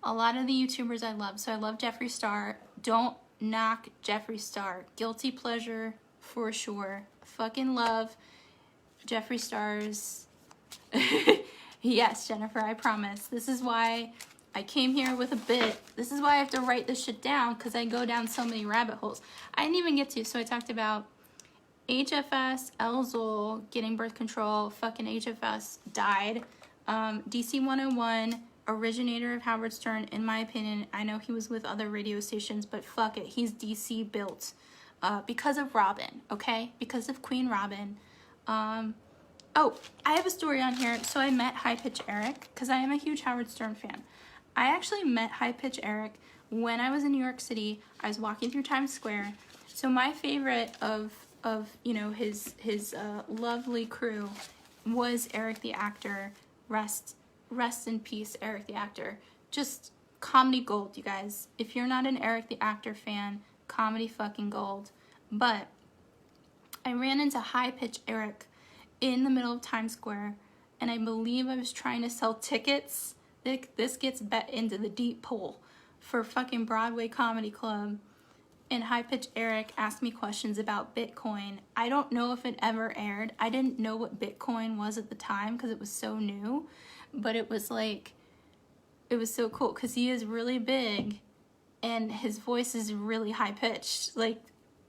lot of the YouTubers I love. So I love Jeffree Star. Don't knock Jeffree Star. Guilty pleasure for sure. Fucking love Jeffree Star's. Yes, Jennifer, I promise. This is why I came here with a bit. This is why I have to write this shit down, because I go down so many rabbit holes. I didn't even get to, so I talked about HFS, Elzol getting birth control. Fucking HFS died. DC 101, originator of Howard Stern, in my opinion. I know he was with other radio stations, but fuck it. He's DC built. Because of Robin, okay? Because of Queen Robin. Oh, I have a story on here. So I met High Pitch Eric, because I am a huge Howard Stern fan. I actually met High Pitch Eric when I was in New York City. I was walking through Times Square. So my favorite of you know, his lovely crew was Eric the actor. Rest in peace, Eric the actor. Just comedy gold, you guys. If you're not an Eric the actor fan, comedy fucking gold. But I ran into High Pitch Eric in the middle of Times Square, and I believe I was trying to sell tickets. This gets bet into the deep pool for fucking Broadway Comedy Club. And High Pitch Eric asked me questions about Bitcoin. I don't know if it ever aired. I didn't know what Bitcoin was at the time because it was so new. But it was like, it was so cool because he is really big and his voice is really high pitched. Like,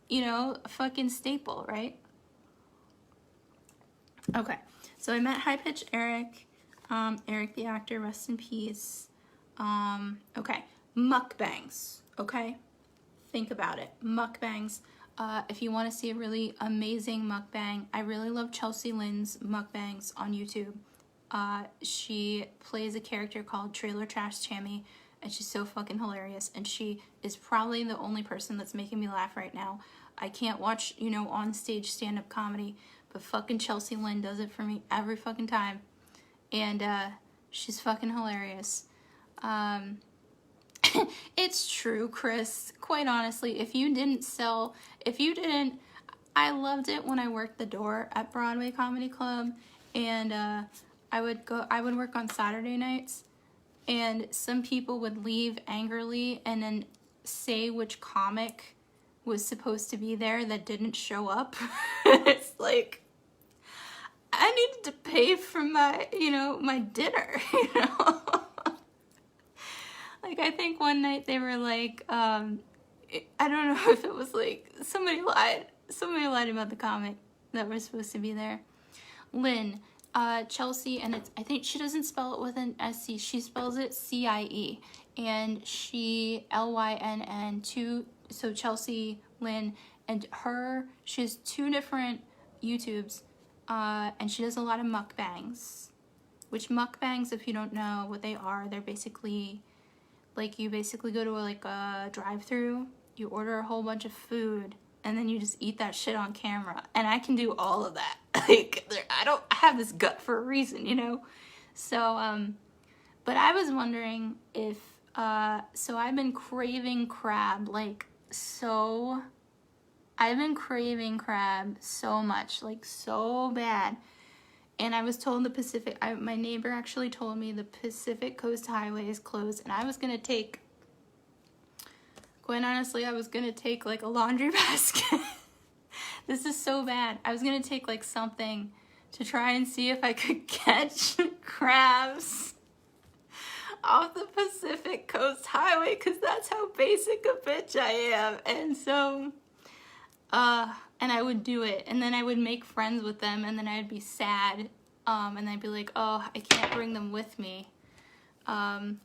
you know, a fucking staple, right? Okay, so I met High Pitch Eric. Eric the actor, rest in peace. Okay, mukbangs, okay? Think about it. Mukbangs. If you want to see a really amazing mukbang, I really love Chelsea Lynn's mukbangs on YouTube. She plays a character called Trailer Trash Tammy, and she's so fucking hilarious. And she is probably the only person that's making me laugh right now. I can't watch, you know, on stage stand-up comedy, but fucking Chelsea Lynn does it for me every fucking time. And she's fucking hilarious. It's true, Chris. Quite honestly, I loved it when I worked the door at Broadway Comedy Club, and I would work on Saturday nights, and some people would leave angrily and then say which comic was supposed to be there that didn't show up. It's like, I needed to pay for my, you know, my dinner, you know? Like, I think one night they were like, I don't know if it was like, somebody lied about the comic that was supposed to be there. Lynn, Chelsea, and I think she doesn't spell it with an S-C, she spells it C-I-E, and she, L-Y-N-N, so Chelsea Lynn, and she has 2 different YouTubes, and she does a lot of mukbangs, which mukbangs, if you don't know what they are, they're basically, like, you basically go to a drive-through, you order a whole bunch of food, and then you just eat that shit on camera. And I can do all of that. Like, I have this gut for a reason, you know? So, but I was wondering if, so I've been craving crab, I've been craving crab so much, like, so bad. And I was told my neighbor actually told me the Pacific Coast Highway is closed, and I was gonna take, quite honestly, I was gonna take like a laundry basket. This is so bad. I was gonna take like something to try and see if I could catch crabs off the Pacific Coast Highway, because that's how basic a bitch I am. And so, and I would do it, and then I would make friends with them, and then I'd be sad, and I'd be like, oh, I can't bring them with me. But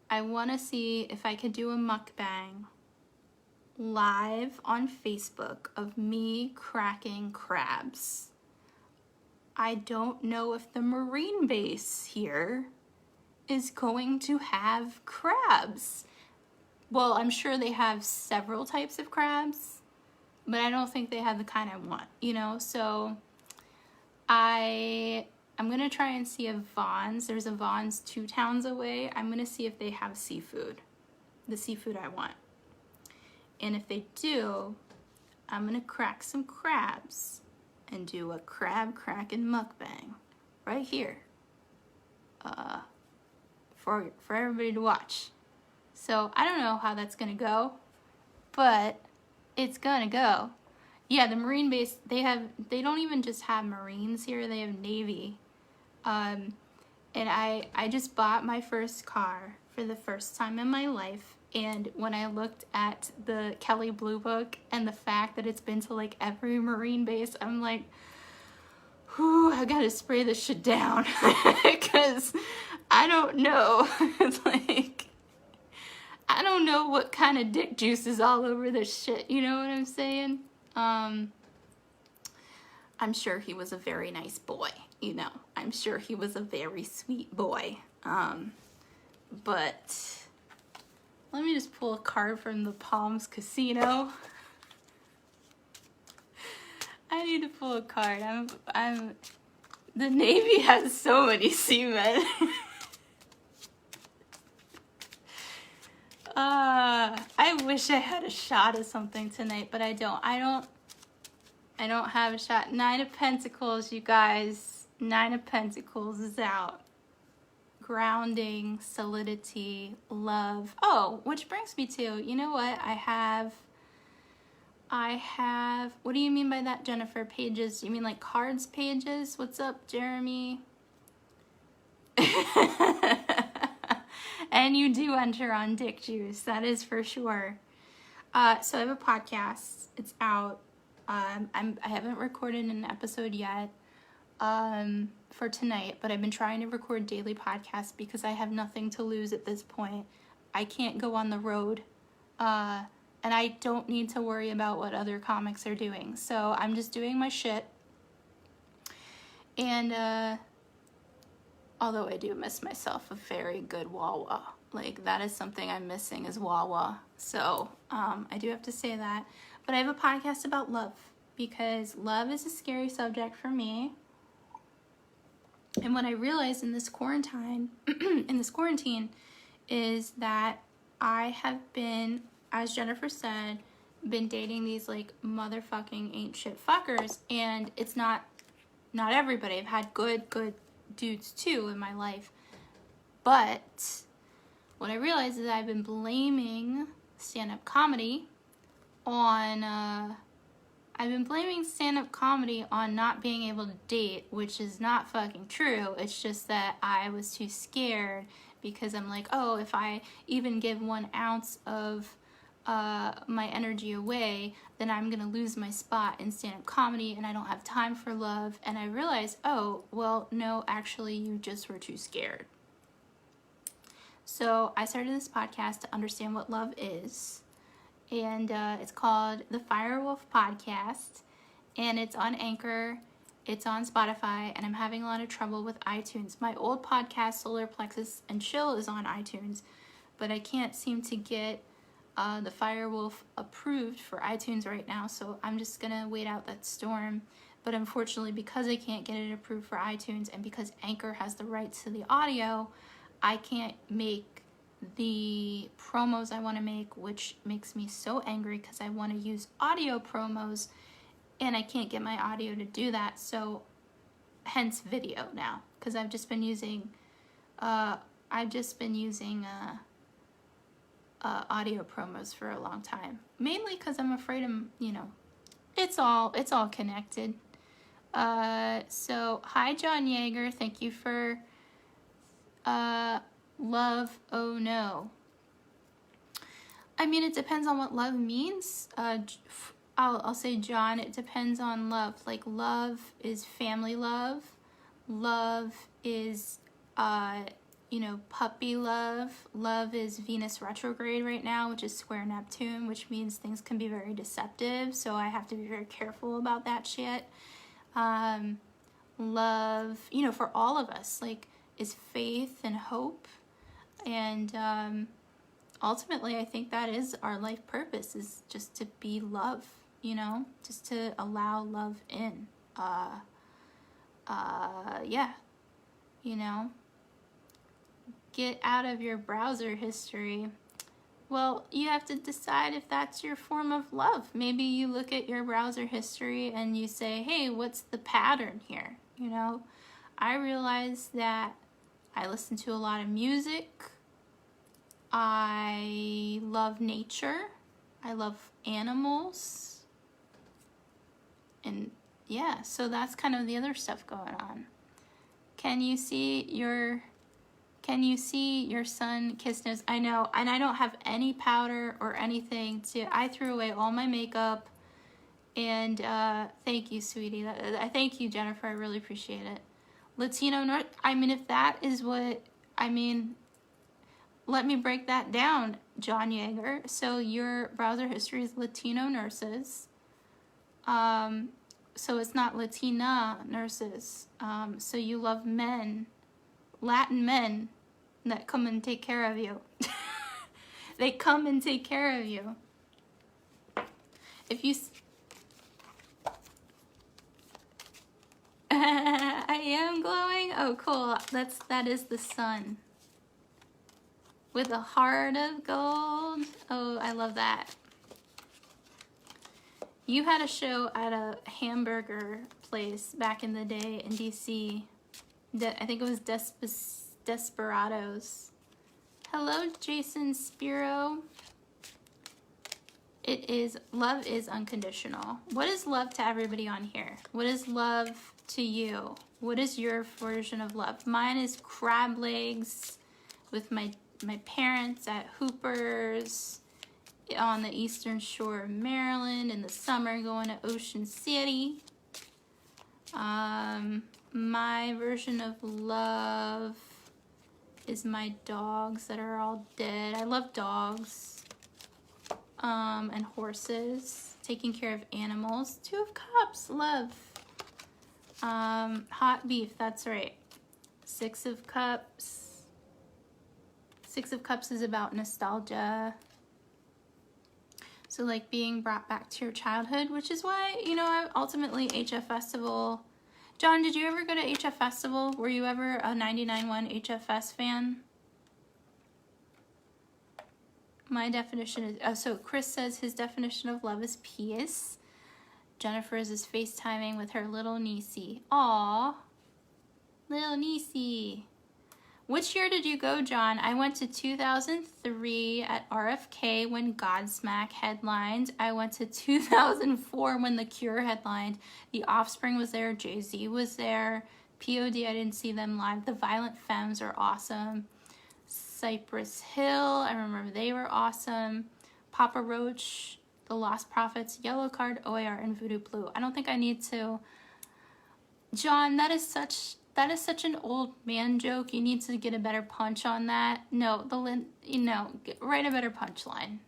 I want to see if I could do a mukbang live on Facebook of me cracking crabs. I don't know if the marine base here is going to have crabs. Well, I'm sure they have several types of crabs, but I don't think they have the kind I want, you know? So I'm gonna try and see if Vaughn's, there's a Vaughn's 2 towns away. I'm gonna see if they have seafood, the seafood I want. And if they do, I'm gonna crack some crabs and do a crab cracking mukbang right here for everybody to watch. So I don't know how that's gonna go, but it's gonna go. Yeah, the Marine base, they don't even just have Marines here, they have Navy. And I just bought my first car for the first time in my life. And when I looked at the Kelley Blue Book and the fact that it's been to like every Marine base, I'm like, whew, I gotta spray this shit down. Because I don't know. It's like, I don't know what kind of dick juice is all over this shit. You know what I'm saying? I'm sure he was a very nice boy, you know. I'm sure he was a very sweet boy. But let me just pull a card from the Palms Casino. I need to pull a card. The Navy has so many seamen. I wish I had a shot of something tonight, but I don't. I don't have a shot. 9 of Pentacles, you guys. 9 of Pentacles is out. Grounding, solidity, love. Oh, which brings me to, you know what? I have, what do you mean by that, Jennifer? Pages? You mean like cards pages? What's up, Jeremy? And you do enter on Dick Juice, that is for sure. So I have a podcast. It's out. I haven't recorded an episode yet for tonight, but I've been trying to record daily podcasts because I have nothing to lose at this point. I can't go on the road, and I don't need to worry about what other comics are doing. So I'm just doing my shit. And although I do miss myself a very good Wawa. Like, that is something I'm missing is Wawa. So I do have to say that. But I have a podcast about love because love is a scary subject for me. And what I realized in this quarantine, is that I have been, as Jennifer said, been dating these like motherfucking ain't shit fuckers, and it's not everybody. I've had good dudes too in my life, but what I realized is I've been blaming stand-up comedy on not being able to date, which is not fucking true. It's just that I was too scared because I'm like, oh, if I even give 1 ounce of my energy away, then I'm gonna lose my spot in stand-up comedy and I don't have time for love. And I realized, oh, well, no, actually, you just were too scared. So I started this podcast to understand what love is. And it's called the Firewolf Podcast. And it's on Anchor, it's on Spotify, and I'm having a lot of trouble with iTunes. My old podcast, Solar Plexus and Chill, is on iTunes, but I can't seem to get the Firewolf approved for iTunes right now, so I'm just gonna wait out that storm. But unfortunately, because I can't get it approved for iTunes and because Anchor has the rights to the audio, I can't make the promos I want to make, which makes me so angry because I want to use audio promos and I can't get my audio to do that. So hence video now, because I've just been using audio promos for a long time, mainly because I'm afraid it's all connected. So hi John Yeager, thank you for love. Oh no. I mean, it depends on what love means. I'll say, John, it depends on love. Like, love is family love. Love is, puppy love. Love is Venus retrograde right now, which is square Neptune, which means things can be very deceptive. So I have to be very careful about that shit. love, you know, for all of us, like, is faith and hope. And ultimately, I think that is our life purpose, is just to be love, you know, just to allow love in. Yeah, you know, get out of your browser history. Well, you have to decide if that's your form of love. Maybe you look at your browser history and you say, hey, what's the pattern here? You know, I realize that I listen to a lot of music. I love nature. I love animals. And yeah, so that's kind of the other stuff going on. Can you see your son kiss nose? I know, and I don't have any powder or anything I threw away all my makeup. And thank you, sweetie. I thank you, Jennifer. I really appreciate it. Latino North. I mean, if that is what I mean, let me break that down, John Yeager. So your browser history is Latino nurses. So it's not Latina nurses. So you love men, Latin men that come and take care of you. They come and take care of you. If you... I am glowing? Oh, cool. That is the sun. With a heart of gold. Oh, I love that. You had a show at a hamburger place back in the day in DC. I think it was Desperados. Hello, Jason Spiro. Love is unconditional. What is love to everybody on here? What is love to you? What is your version of love? Mine is crab legs with my parents at Hooper's on the eastern shore of Maryland in the summer, going to Ocean City. My version of love is my dogs that are all dead. I love dogs. And horses. Taking care of animals. 2 of Cups, love. Hot beef, that's right. 6 of Cups. 6 of Cups is about nostalgia. So like being brought back to your childhood, which is why, you know, ultimately HF Festival. John, did you ever go to HF Festival? Were you ever a 99.1 HFS fan? My definition is, so Chris says his definition of love is peace. Jennifer's is FaceTiming with her little niecey. Aw, little niecey. Which year did you go, John? I went to 2003 at RFK when Godsmack headlined. I went to 2004 when The Cure headlined. The Offspring was there. Jay-Z was there. POD, I didn't see them live. The Violent Femmes are awesome. Cypress Hill, I remember they were awesome. Papa Roach, The Lost Prophets, Yellow Card, OAR, and Voodoo Blue. I don't think I need to... John, that is such an old man joke. You need to get a better punch on that. No, write a better punchline.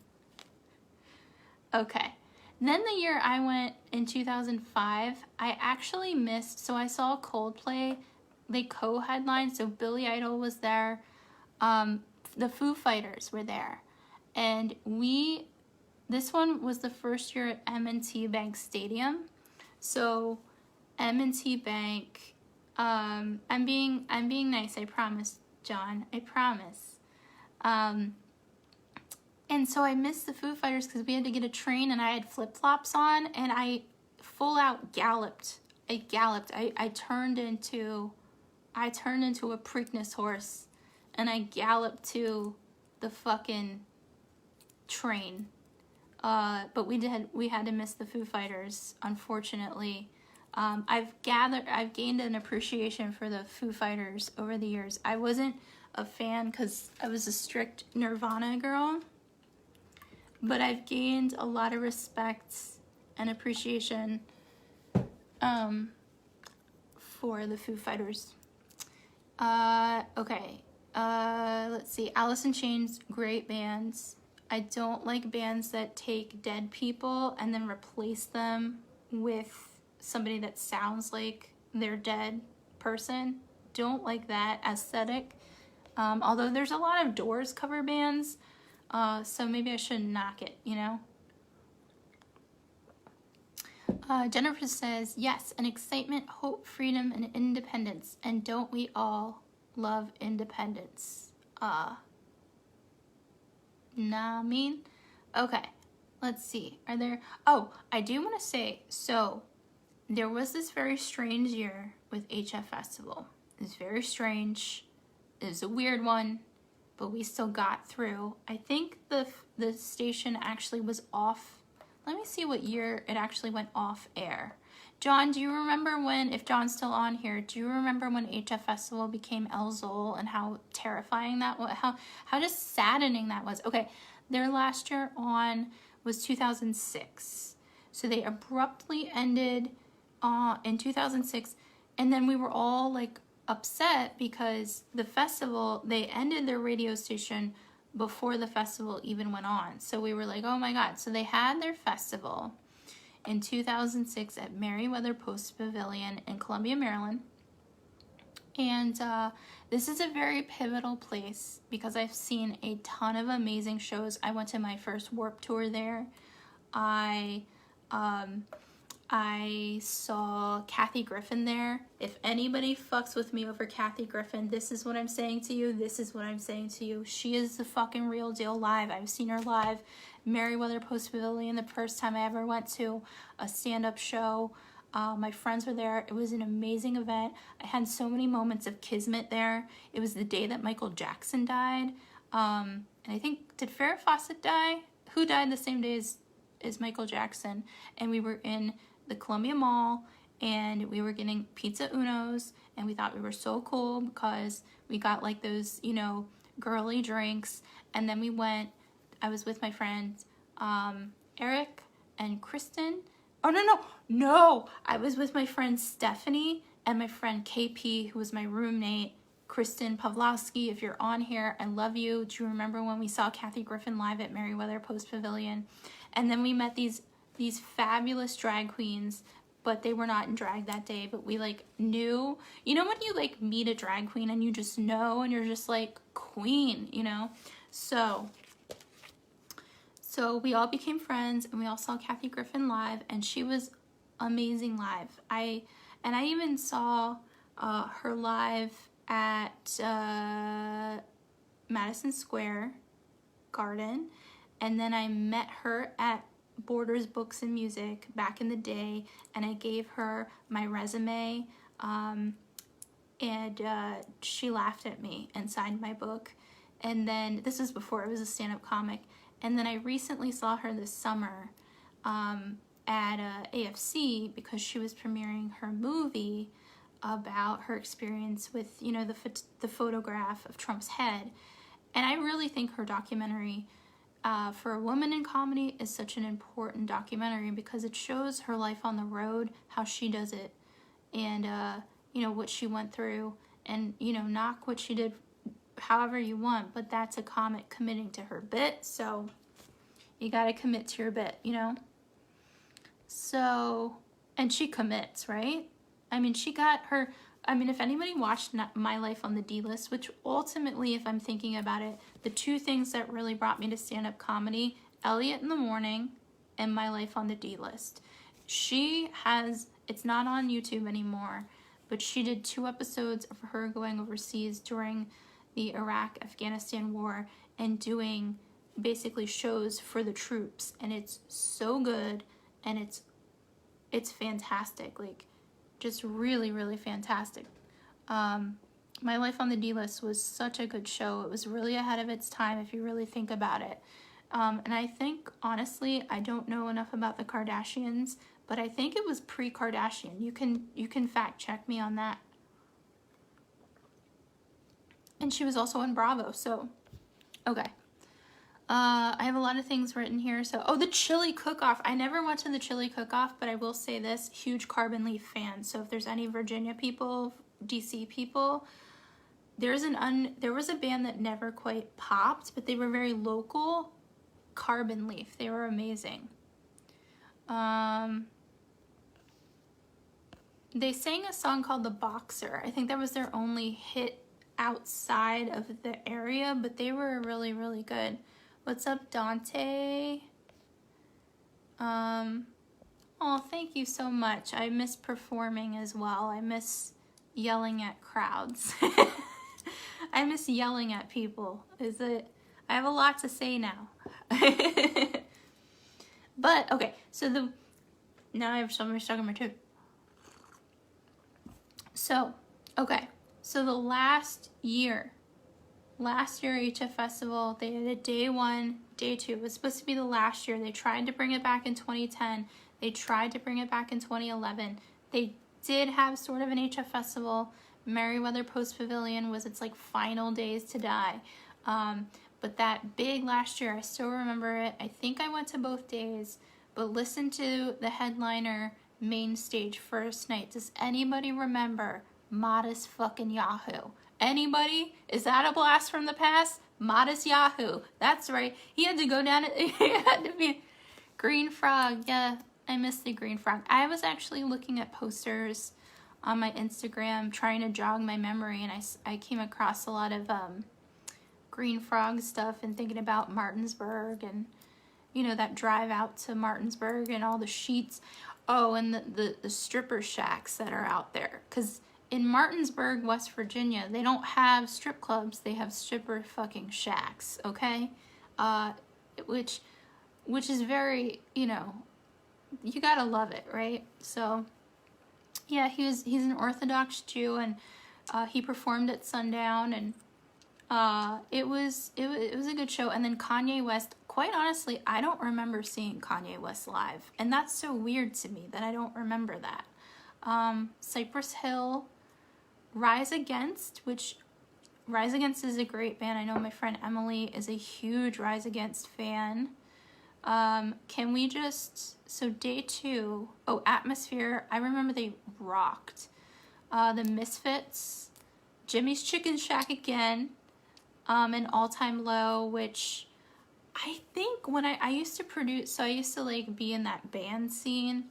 Okay. Then the year I went in 2005, I actually missed, so I saw Coldplay. They co-headlined, so Billy Idol was there. The Foo Fighters were there. And this one was the first year at M&T Bank Stadium. So M&T Bank, I'm being nice, I promise, John, I promise. And so I missed the Foo Fighters because we had to get a train and I had flip-flops on and I full out galloped. I turned into a Preakness horse and I galloped to the fucking train. But we had to miss the Foo Fighters, unfortunately. I've gained an appreciation for the Foo Fighters over the years. I wasn't a fan because I was a strict Nirvana girl, but I've gained a lot of respect and appreciation for the Foo Fighters. Okay. Let's see. Alice in Chains, great bands. I don't like bands that take dead people and then replace them with somebody that sounds like their dead person. Don't like that aesthetic. Although there's a lot of Doors cover bands, so maybe I shouldn't knock it, you know? Jennifer says, yes, an excitement, hope, freedom, and independence. And don't we all love independence? Nah, I mean? Okay, let's see. Are there... Oh, I do want to say, so there was this very strange year with HF Festival. It was very strange. It was a weird one, but we still got through. I think the station actually was off. Let me see what year it actually went off air. John, do you remember when, if John's still on here, do you remember when HF Festival became El Zol and how terrifying that was? How just saddening that was? Okay, their last year on was 2006. So they abruptly ended in 2006. And then we were all like upset because the festival, they ended their radio station before the festival even went on. So we were like, oh my God. So they had their festival in 2006 at Merriweather Post Pavilion in Columbia, Maryland. And this is a very pivotal place because I've seen a ton of amazing shows. I went to my first Warped Tour there. I saw Kathy Griffin there. If anybody fucks with me over Kathy Griffin, this is what I'm saying to you. This is what I'm saying to you. She is the fucking real deal live. I've seen her live. Merriweather Post Pavilion, the first time I ever went to a stand-up show. My friends were there. It was an amazing event. I had so many moments of kismet there. It was the day that Michael Jackson died. And I think, did Farrah Fawcett die? Who died the same day as Michael Jackson? And we were in the Columbia Mall, and we were getting pizza unos, and we thought we were so cool because we got like those, you know, girly drinks. And then we went, I was with my friends, Eric and Kristen. Oh, no, I was with my friend Stephanie and my friend KP, who was my roommate. Kristen Pavlovsky, if you're on here, I love you. Do you remember when we saw Kathy Griffin live at Merriweather Post Pavilion? And then we met these fabulous drag queens, but they were not in drag that day, but we like knew, you know, when you like meet a drag queen and you just know, and you're just like, queen, you know? So we all became friends, and we all saw Kathy Griffin live, and she was amazing live. I even saw her live at Madison Square Garden, and then I met her at Borders Books and Music back in the day, and I gave her my resume, and she laughed at me and signed my book. And then, this was before I was a stand-up comic, and then I recently saw her this summer at AFC because she was premiering her movie about her experience with, you know, the photograph of Trump's head. And I really think her documentary, for a woman in comedy, is such an important documentary because it shows her life on the road, how she does it, and you know, what she went through, and, you know, knock what she did however you want, but that's a comic committing to her bit, so you gotta commit to your bit, you know? So, and she commits, right? I mean, she got her, I mean, if anybody watched My Life on the D-List, which ultimately, if I'm thinking about it, the two things that really brought me to stand-up comedy, Elliot in the Morning and My Life on the D-List. She has, it's not on YouTube anymore, but she did 2 episodes of her going overseas during the Iraq-Afghanistan war and doing basically shows for the troops, and it's so good, and it's fantastic, like, just really, really fantastic. My Life on the D-List was such a good show. It was really ahead of its time if you really think about it. And I think, honestly, I don't know enough about the Kardashians, but I think it was pre-Kardashian. You can fact check me on that. And she was also on Bravo, so, okay. I have a lot of things written here. So, oh, the chili cook-off. I never went to the chili cook-off, but I will say this, huge Carbon Leaf fan. So if there's any Virginia people, DC people, there was a band that never quite popped, but they were very local. Carbon Leaf. They were amazing. they sang a song called The Boxer. I think that was their only hit outside of the area, but they were really, really good. What's up, Dante? Oh, thank you so much. I miss performing as well. I miss yelling at crowds. I miss yelling at people. I have a lot to say now. But, okay, so now I have so much stuck in my tooth. So, okay, so the last year HF Festival, they had a day 1, day 2. It was supposed to be the last year. They tried to bring it back in 2010. They tried to bring it back in 2011. They did have sort of an HF Festival. Merriweather Post Pavilion was its like final days to die. But that big last year, I still remember it. I think I went to both days, but listen to the headliner main stage first night. Does anybody remember Modest fucking Yahoo? Anybody? Is that a blast from the past? Modest Yahoo. That's right. He had to go down. He had to be Green Frog. Yeah, I missed the Green Frog. I was actually looking at posters on my Instagram trying to jog my memory, and I came across a lot of Green Frog stuff and thinking about Martinsburg and, you know, that drive out to Martinsburg and all the sheets. Oh, and the stripper shacks that are out there. Because in Martinsburg, West Virginia, they don't have strip clubs. They have stripper fucking shacks, okay? Which is very, you know, you gotta love it, right? So, yeah, he's an Orthodox Jew, and he performed at sundown, and it was a good show. And then Kanye West, quite honestly, I don't remember seeing Kanye West live, and that's so weird to me that I don't remember that. Cypress Hill, Rise Against, which Rise Against is a great band. I know my friend Emily is a huge Rise Against fan. Can we just, so day 2, oh, Atmosphere, I remember they rocked. The Misfits, Jimmy's Chicken Shack again, and All Time Low, which I think when I used to produce, so I used to like be in that band scene,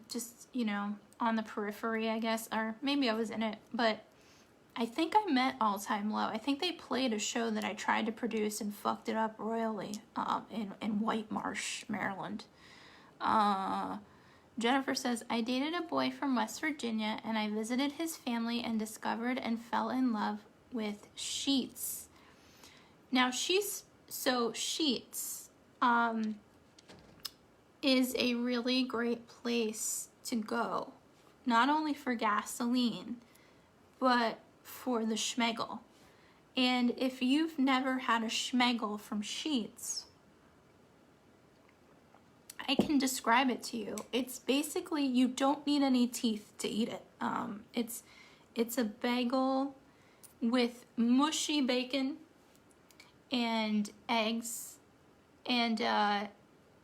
just, you know, on the periphery, I guess, or maybe I was in it, but I think I met All Time Low. I think they played a show that I tried to produce and fucked it up royally, in White Marsh, Maryland. Jennifer says, I dated a boy from West Virginia, and I visited his family and discovered and fell in love with Sheetz. Now, Sheetz is a really great place to go, not only for gasoline, but for the schmegel. And if you've never had a schmegel from Sheetz, I can describe it to you. It's basically, you don't need any teeth to eat it. It's a bagel with mushy bacon and eggs. And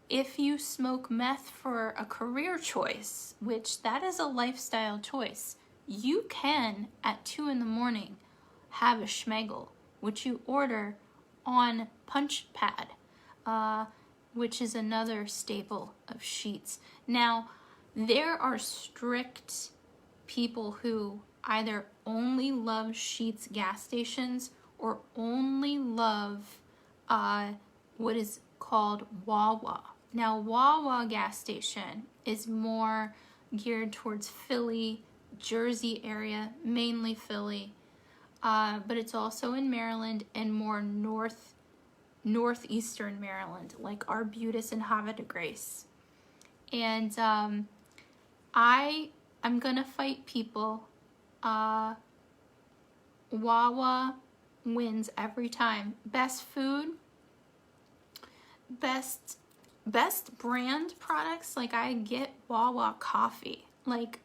if you smoke meth for a career choice, which that is a lifestyle choice, you can, at 2 a.m, have a schmegel, which you order on Punch Pad, which is another staple of Sheetz. Now, there are strict people who either only love Sheetz gas stations or only love what is called Wawa. Now, Wawa gas station is more geared towards Philly, Jersey area, mainly Philly, but it's also in Maryland and more northeastern Maryland, like Arbutus and Havre de Grace. And I'm gonna fight people. Wawa wins every time. Best food, best brand products. Like, I get Wawa coffee. Like,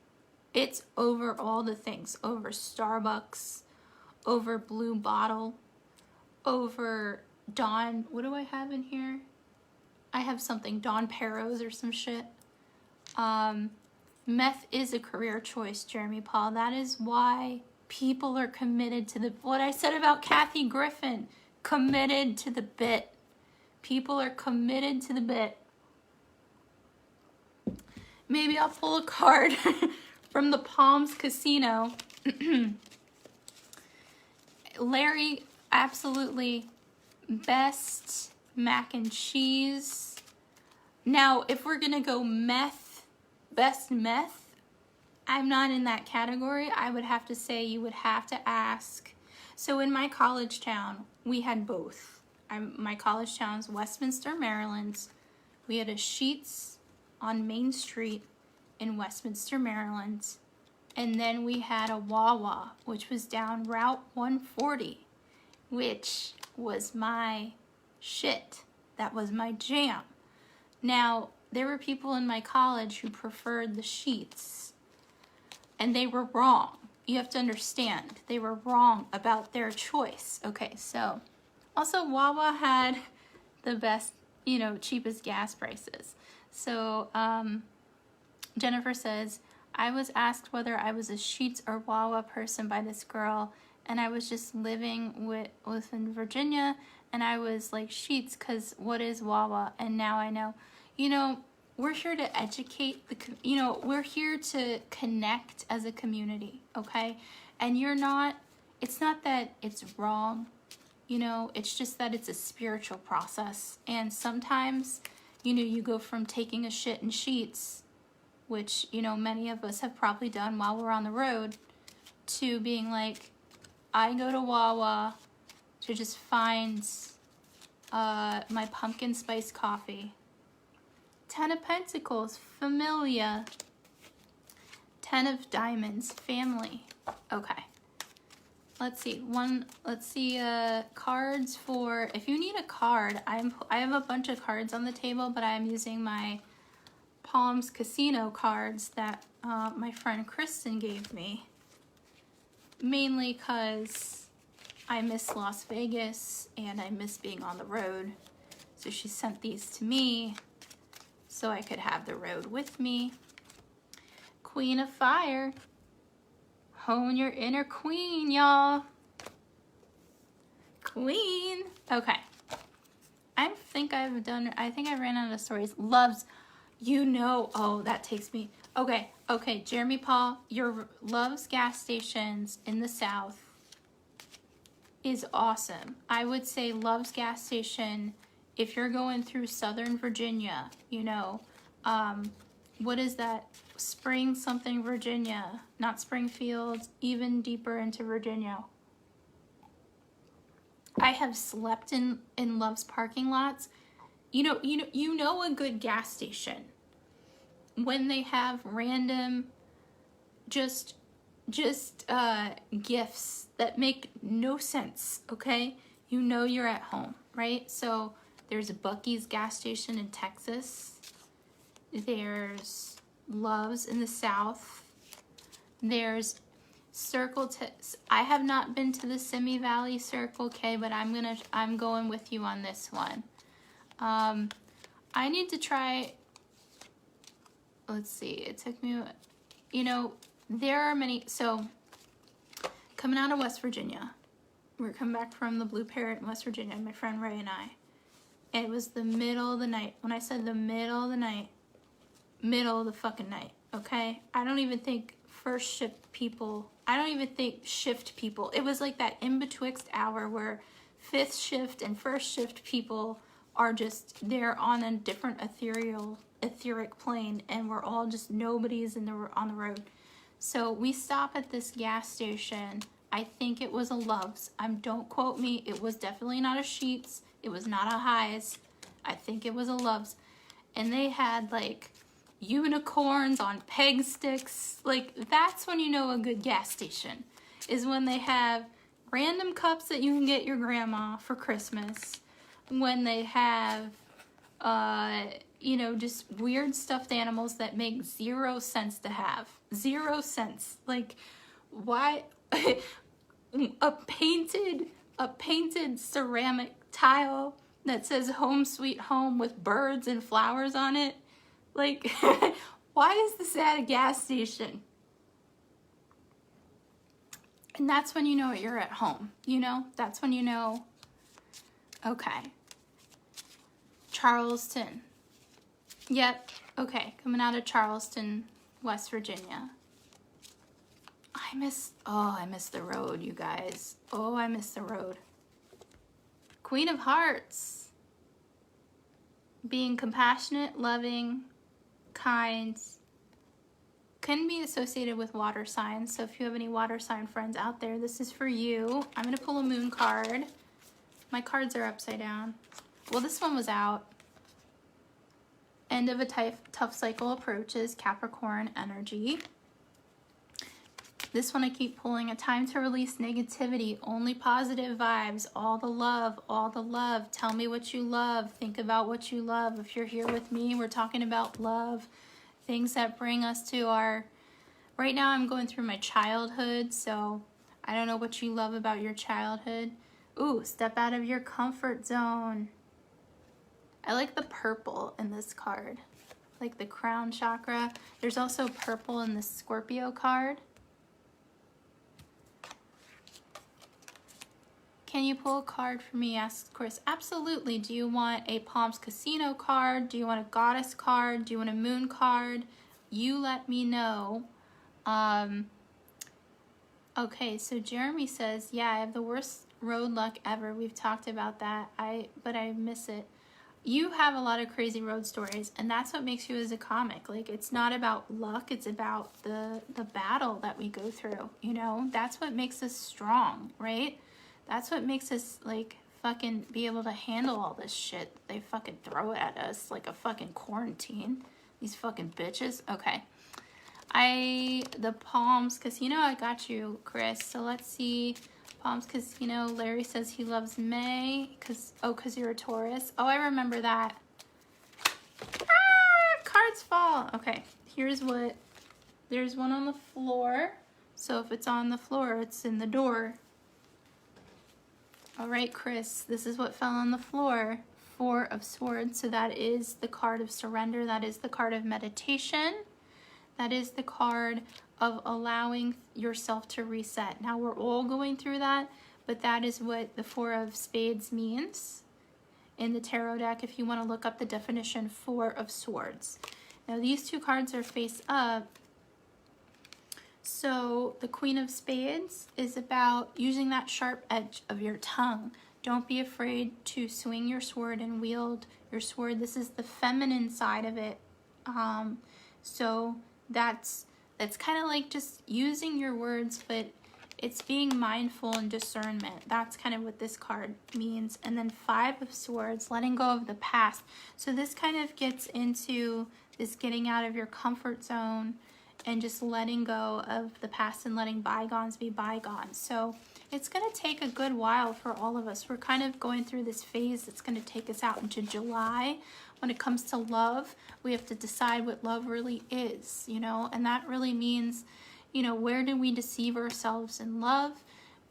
it's over all the things. Over Starbucks, over Blue Bottle, over Dawn. What do I have in here? I have something, Dawn Perros or some shit. Meth is a career choice, Jeremy Paul. That is why people are committed to what I said about Kathy Griffin. Committed to the bit. People are committed to the bit. maybe I'll pull a card from the Palms Casino. Larry, absolutely best mac and cheese. Now, if we're gonna go meth, best meth, I'm not in that category. I would have to say you would have to ask. So in my college town, we had both. My college town's Westminster, Maryland. We had a Sheetz on Main Street in Westminster, Maryland. And then we had a Wawa, which was down Route 140, which was my shit. That was my jam. Now, there were people in my college who preferred the Sheetz, and they were wrong. You have to understand, they were wrong about their choice. Okay, so also Wawa had the best, cheapest gas prices. So Jennifer says, I was asked whether I was a Sheetz or Wawa person by this girl, and I was just living within Virginia, and I was like, Sheetz, because what is Wawa? And now I know. We're here to educate we're here to connect as a community, okay? And it's not that it's wrong, it's just that it's a spiritual process. And sometimes, you go from taking a shit in Sheetz, which, many of us have probably done while we're on the road, to being like, I go to Wawa to just find my pumpkin spice coffee. 10 of Pentacles, familia. 10 of Diamonds, family. Okay. Let's see. Cards for, if you need a card, I have a bunch of cards on the table, but I'm using my Palms Casino cards that my friend Kristen gave me. Mainly because I miss Las Vegas and I miss being on the road. So she sent these to me so I could have the road with me. Queen of Fire. Hone your inner queen, y'all. Queen. Okay. I think I ran out of stories. Loves, oh, that takes me. Okay, Jeremy Paul, your Love's gas stations in the South is awesome. I would say Love's gas station, if you're going through Southern Virginia, what is that? Spring something Virginia, not Springfield, even deeper into Virginia. I have slept in Love's parking lots. A good gas station when they have random just gifts that make no sense, okay? You're at home, right? So there's a Buc-ee's gas station in Texas. There's Love's in the South. There's Circle T. I have not been to the Simi Valley Circle K, but I'm going with you on this one. I need to try. Let's see. It took me. There are many. So coming out of West Virginia, we're coming back from the Blue Parrot in West Virginia. My friend Ray and I. And it was the middle of the night. When I said the middle of the night, middle of the fucking night. Okay. I don't even think shift people. It was like that in betwixt hour where fifth shift and first shift people are just, they're on a different etheric plane, and we're all just nobodies on the road. So we stop at this gas station. I think it was a Love's. Don't quote me. It was definitely not a Sheetz. It was not a Highs. I think it was a Love's. And they had like unicorns on peg sticks. Like, that's when you know a good gas station, is when they have random cups that you can get your grandma for Christmas, when they have just weird stuffed animals that make 0 sense to have. 0 sense. Like, why a painted ceramic tile that says home sweet home with birds and flowers on it? Like, why is this at a gas station? And that's when you know you're at home, That's when you know, okay. Charleston. Yep. Okay, coming out of Charleston, West Virginia. I miss the road, you guys. Oh, I miss the road. Queen of Hearts. Being compassionate, loving, kind. Can be associated with water signs. So if you have any water sign friends out there, this is for you. I'm going to pull a moon card. My cards are upside down. Well, this one was out. End of a tough cycle approaches, Capricorn energy. This one I keep pulling, a time to release negativity, only positive vibes, all the love, all the love. Tell me what you love, think about what you love. If you're here with me, we're talking about love, things that bring us to our, right now I'm going through my childhood, so I don't know what you love about your childhood. Ooh, step out of your comfort zone. I like the purple in this card, like the crown chakra. There's also purple in the Scorpio card. Can you pull a card for me? Asked Chris. Absolutely. Do you want a Palms Casino card? Do you want a Goddess card? Do you want a Moon card? You let me know. Okay, so Jeremy says, yeah, I have the worst road luck ever. We've talked about that. But I miss it. You have a lot of crazy road stories, and that's what makes you as a comic. Like, it's not about luck, it's about the battle that we go through, you know? That's what makes us strong, right? That's what makes us, like, fucking be able to handle all this shit. They fucking throw it at us like a fucking quarantine. These fucking bitches. Okay. The Palms Casino, I got you, Chris. So let's see. Palms Casino, Larry says he loves May. Cause you're a Taurus. Oh, I remember that. Ah, cards fall. Okay, here's what. There's one on the floor. So if it's on the floor, it's in the door. All right, Chris, this is what fell on the floor. Four of Swords. So that is the card of surrender. That is the card of meditation. That is the card of allowing yourself to reset. Now, we're all going through that, but that is what the Four of Spades means in the tarot deck if you want to look up the definition. Four of Swords. Now, these two cards are face up. So the Queen of Spades is about using that sharp edge of your tongue. Don't be afraid to swing your sword and wield your sword. This is the feminine side of it. So that's kind of like just using your words, but it's being mindful and discernment. That's kind of what this card means. And then Five of Swords, letting go of the past. So this kind of gets into this getting out of your comfort zone and just letting go of the past and letting bygones be bygones. So it's going to take a good while for all of us. We're kind of going through this phase that's going to take us out into July. When it comes to love, we have to decide what love really is, you know, and that really means, you know, where do we deceive ourselves in love?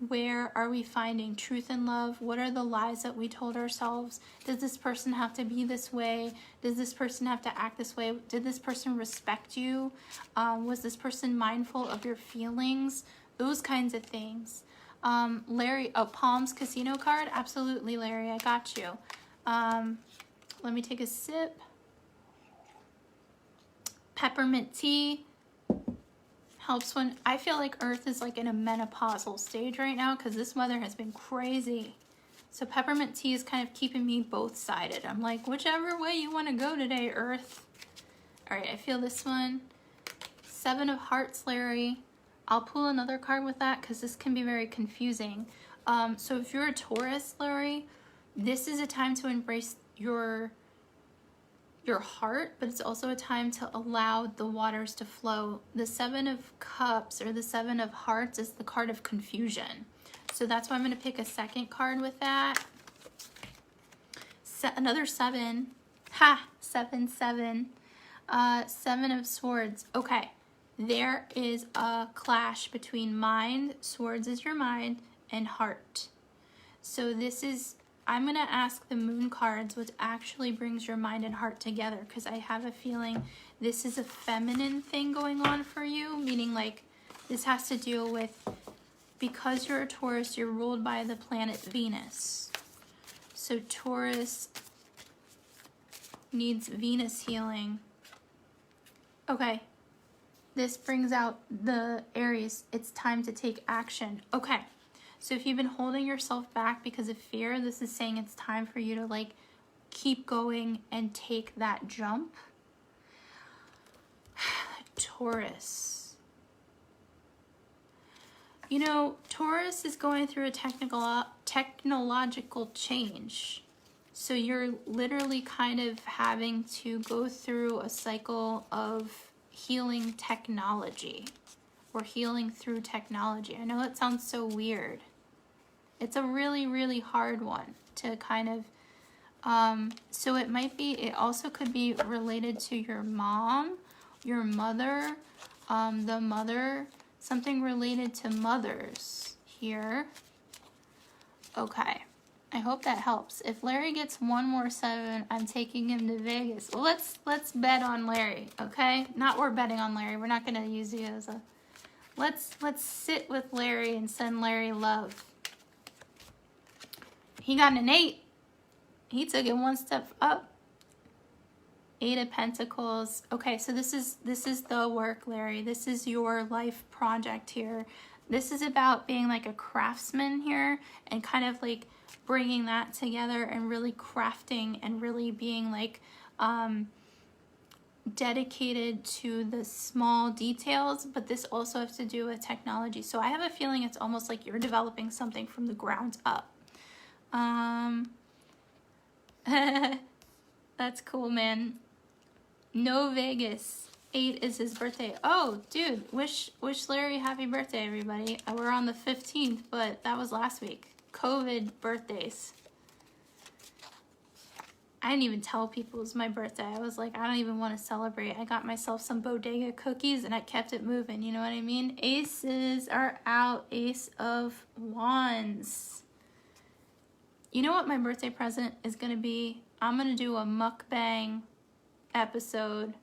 Where are we finding truth in love? What are the lies that we told ourselves? Does this person have to be this way? Does this person have to act this way? Did this person respect you? Was this person mindful of your feelings? Those kinds of things. Larry, Palms Casino card? Absolutely, Larry, I got you. Let me take a sip. Peppermint tea. Helps when I feel like Earth is like in a menopausal stage right now because this weather has been crazy. So peppermint tea is kind of keeping me both sided. I'm like, whichever way you want to go today, Earth. All right, I feel this one. Seven of Hearts, Larry. I'll pull another card with that because this can be very confusing. So if you're a Taurus, Larry, this is a time to embrace your heart, but it's also a time to allow the waters to flow. The Seven of Cups or the Seven of Hearts is the card of confusion. So that's why I'm going to pick a second card with that. Another seven. Ha! 7, 7. Seven of Swords. Okay. There is a clash between mind, swords is your mind, and heart. So this is, I'm going to ask the moon cards what actually brings your mind and heart together, because I have a feeling this is a feminine thing going on for you, meaning like this has to deal with, because you're a Taurus, you're ruled by the planet Venus. So Taurus needs Venus healing. Okay. This brings out the Aries. It's time to take action. Okay. So if you've been holding yourself back because of fear, this is saying it's time for you to like keep going and take that jump. Taurus. You know, Taurus is going through a technological change. So you're literally kind of having to go through a cycle of healing technology or healing through technology. I know it sounds so weird. It's a really, really hard one to kind of, so it also could be related to your mom, your mother, the mother, something related to mothers here. Okay. I hope that helps. If Larry gets one more 7, I'm taking him to Vegas. Well, let's bet on Larry, okay? Not we're betting on Larry. We're not going to use you as a... Let's sit with Larry and send Larry love. He got an 8. He took it one step up. 8 of Pentacles. Okay, so this is the work, Larry. This is your life project here. This is about being like a craftsman here and kind of like bringing that together and really crafting and really being like dedicated to the small details, but this also has to do with technology. So I have a feeling it's almost like you're developing something from the ground up. That's cool, man. No Vegas. 8 is his birthday. Oh, dude, wish Larry happy birthday, everybody. We're on the 15th, but that was last week. COVID birthdays. I didn't even tell people it was my birthday. I was like, I don't even want to celebrate. I got myself some bodega cookies and I kept it moving. You know what I mean? Aces are out. Ace of Wands. You know what my birthday present is going to be? I'm going to do a mukbang episode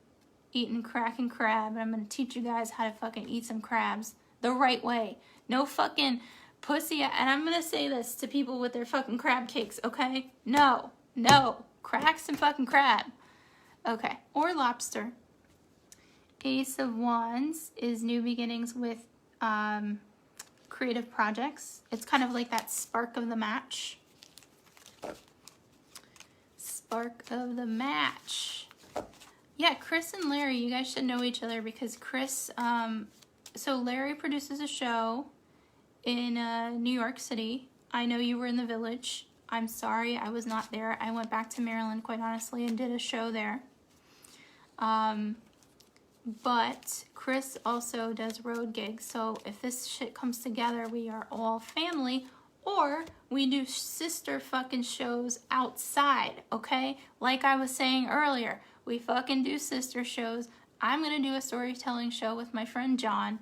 eating cracking crab. And I'm going to teach you guys how to fucking eat some crabs the right way. No fucking pussy. And I'm going to say this to people with their fucking crab cakes, okay? No. Crack some fucking crab. Okay. Or lobster. Ace of Wands is new beginnings with creative projects. It's kind of like that spark of the match. Spark of the match. Yeah, Chris and Larry, you guys should know each other because Chris, so Larry produces a show in New York City. I know you were in the Village. I'm sorry I was not there. I went back to Maryland, quite honestly, and did a show there. But Chris also does road gigs. So if this shit comes together, we are all family. Or we do sister fucking shows outside, okay? Like I was saying earlier, we fucking do sister shows. I'm going to do a storytelling show with my friend John.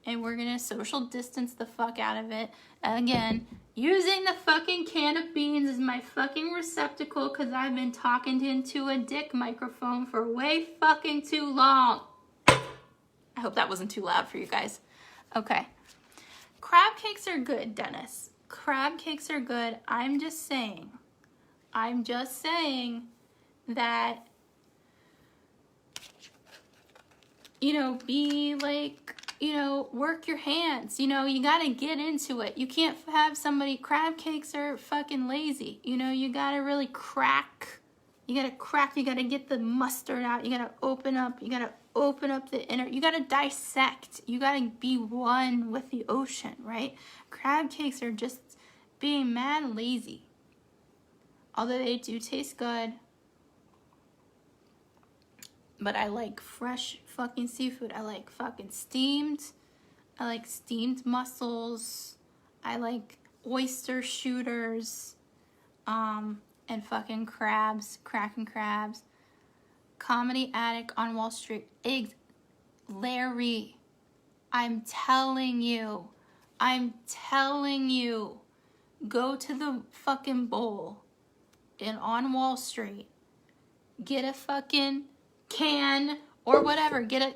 And we're going to social distance the fuck out of it. Again, using the fucking can of beans as my fucking receptacle because I've been talking into a dick microphone for way fucking too long. I hope that wasn't too loud for you guys. Okay. Crab cakes are good, Dennis. Crab cakes are good. I'm just saying that, you know, be like, you know, work your hands. You know, you got to get into it. You can't have somebody, crab cakes are fucking lazy. You know, you got to really crack. You got to crack. You got to get the mustard out. You got to open up. You got to open up the inner. You got to dissect. You got to be one with the ocean, right? Crab cakes are just being mad lazy. Although they do taste good. But I like fresh fucking seafood. I like fucking steamed. I like steamed mussels. I like oyster shooters. And fucking crabs. Cracking crabs. Comedy Attic on Wall Street. Larry. I'm telling you. Go to the fucking bowl. And on Wall Street. Get a fucking can or whatever. Get it.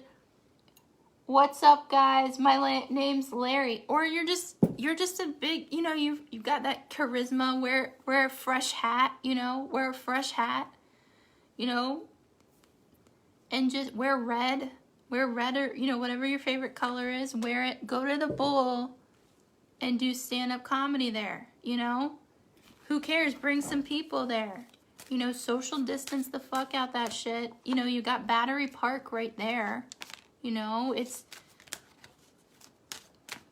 What's up, guys? My name's Larry. Or you're just a big, you know, you've got that charisma. Wear a fresh hat, you know. Wear a fresh hat. you know, and just wear red or, you know, whatever your favorite color is, wear it, go to the Bull and do stand-up comedy there, you know? Who cares? Bring some people there. You know, social distance the fuck out that shit. You know, you got Battery Park right there. You know,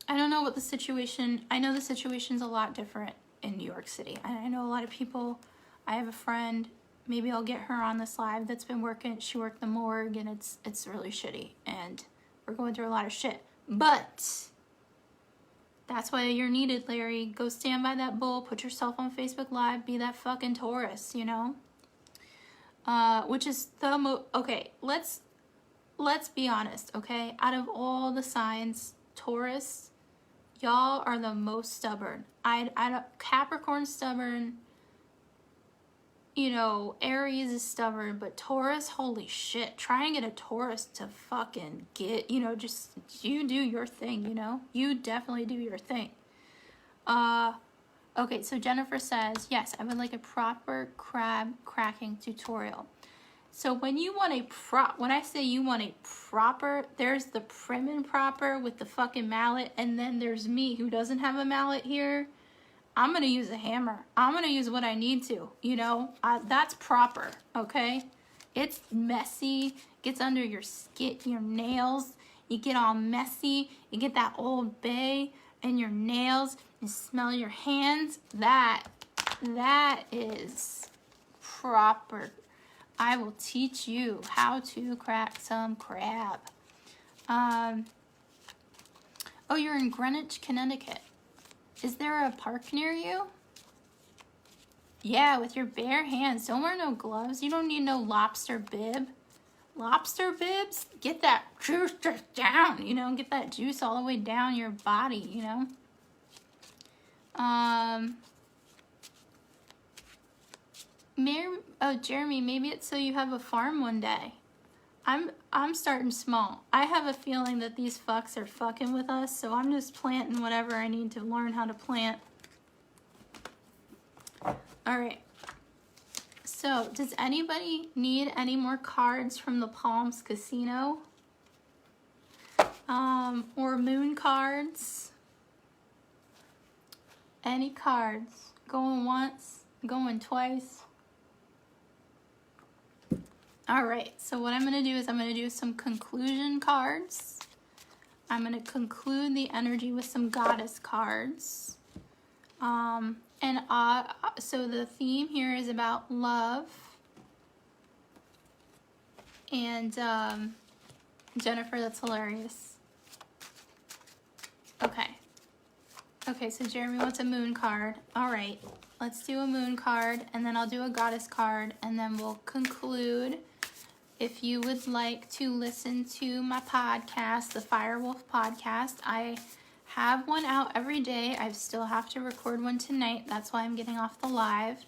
I don't know what the situation, I know the situation's a lot different in New York City. I know a lot of people, I have a friend, maybe I'll get her on this live, that's been working, she worked the morgue, and it's really shitty, and we're going through a lot of shit. But that's why you're needed, Larry. Go stand by that Bull, put yourself on Facebook Live, be that fucking Taurus, you know? Which is the okay, let's be honest, okay? Out of all the signs, Taurus, y'all are the most stubborn. Capricorn's stubborn, you know, Aries is stubborn, but Taurus, holy shit, try and get a Taurus to fucking get, you know, just, you do your thing, you know? You definitely do your thing. Okay, so Jennifer says, yes, I would like a proper crab cracking tutorial. So when you want when I say you want a proper, there's the prim and proper with the fucking mallet, and then there's me who doesn't have a mallet here. I'm going to use a hammer. I'm going to use what I need to, you know? That's proper, okay? It's messy, gets under your skin, your nails. You get all messy. You get that Old Bay in your nails. You smell your hands. That is proper. I will teach you how to crack some crab. Oh, you're in Greenwich, Connecticut. Is there a park near you? Yeah, with your bare hands. Don't wear no gloves. You don't need no lobster bib. Lobster bibs? Get that juice just down, you know? Get that juice all the way down your body, you know? Jeremy, maybe it's so you have a farm one day. I'm starting small. I have a feeling that these fucks are fucking with us, so I'm just planting whatever I need to learn how to plant. All right. So, does anybody need any more cards from the Palms Casino? Or moon cards? Any cards? Going once, going twice. All right, so what I'm going to do is I'm going to do some conclusion cards. I'm going to conclude the energy with some goddess cards. So the theme here is about love. And Jennifer, that's hilarious. Okay, so Jeremy wants a moon card. All right, let's do a moon card, and then I'll do a goddess card, and then we'll conclude. If you would like to listen to my podcast, the Firewolf podcast, I have one out every day. I still have to record one tonight. That's why I'm getting off the live.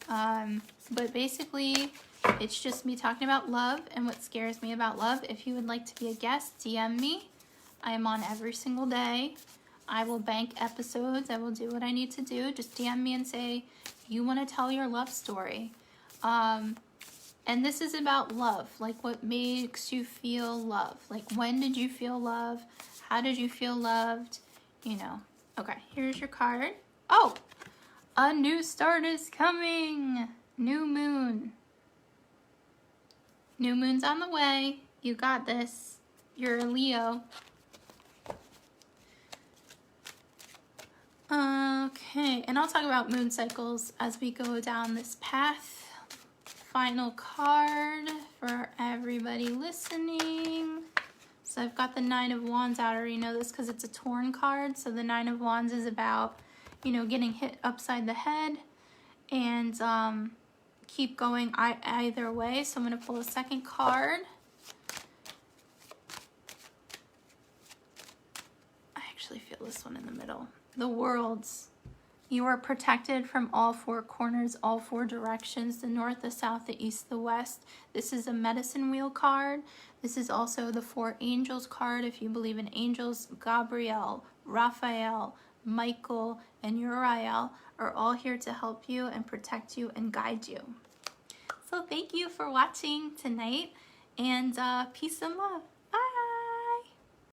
But basically, it's just me talking about love and what scares me about love. If you would like to be a guest, DM me. I am on every single day. I will bank episodes. I will do what I need to do. Just DM me and say, you want to tell your love story. And this is about love, like what makes you feel love. Like, when did you feel love? How did you feel loved? You know. Okay, here's your card. Oh, a new start is coming. New moon. New moon's on the way. You got this. You're a Leo. Okay, and I'll talk about moon cycles as we go down this path. Final card for everybody listening. So I've got the Nine of Wands out. I already know this because it's a torn card. So the Nine of Wands is about, you know, getting hit upside the head and keep going either way. So I'm going to pull a second card. I actually feel this one in the middle. The Worlds. You are protected from all four corners, all four directions, the north, the south, the east, the west. This is a medicine wheel card. This is also the four angels card. If you believe in angels, Gabriel, Raphael, Michael, and Uriel are all here to help you and protect you and guide you. So thank you for watching tonight, and peace and love.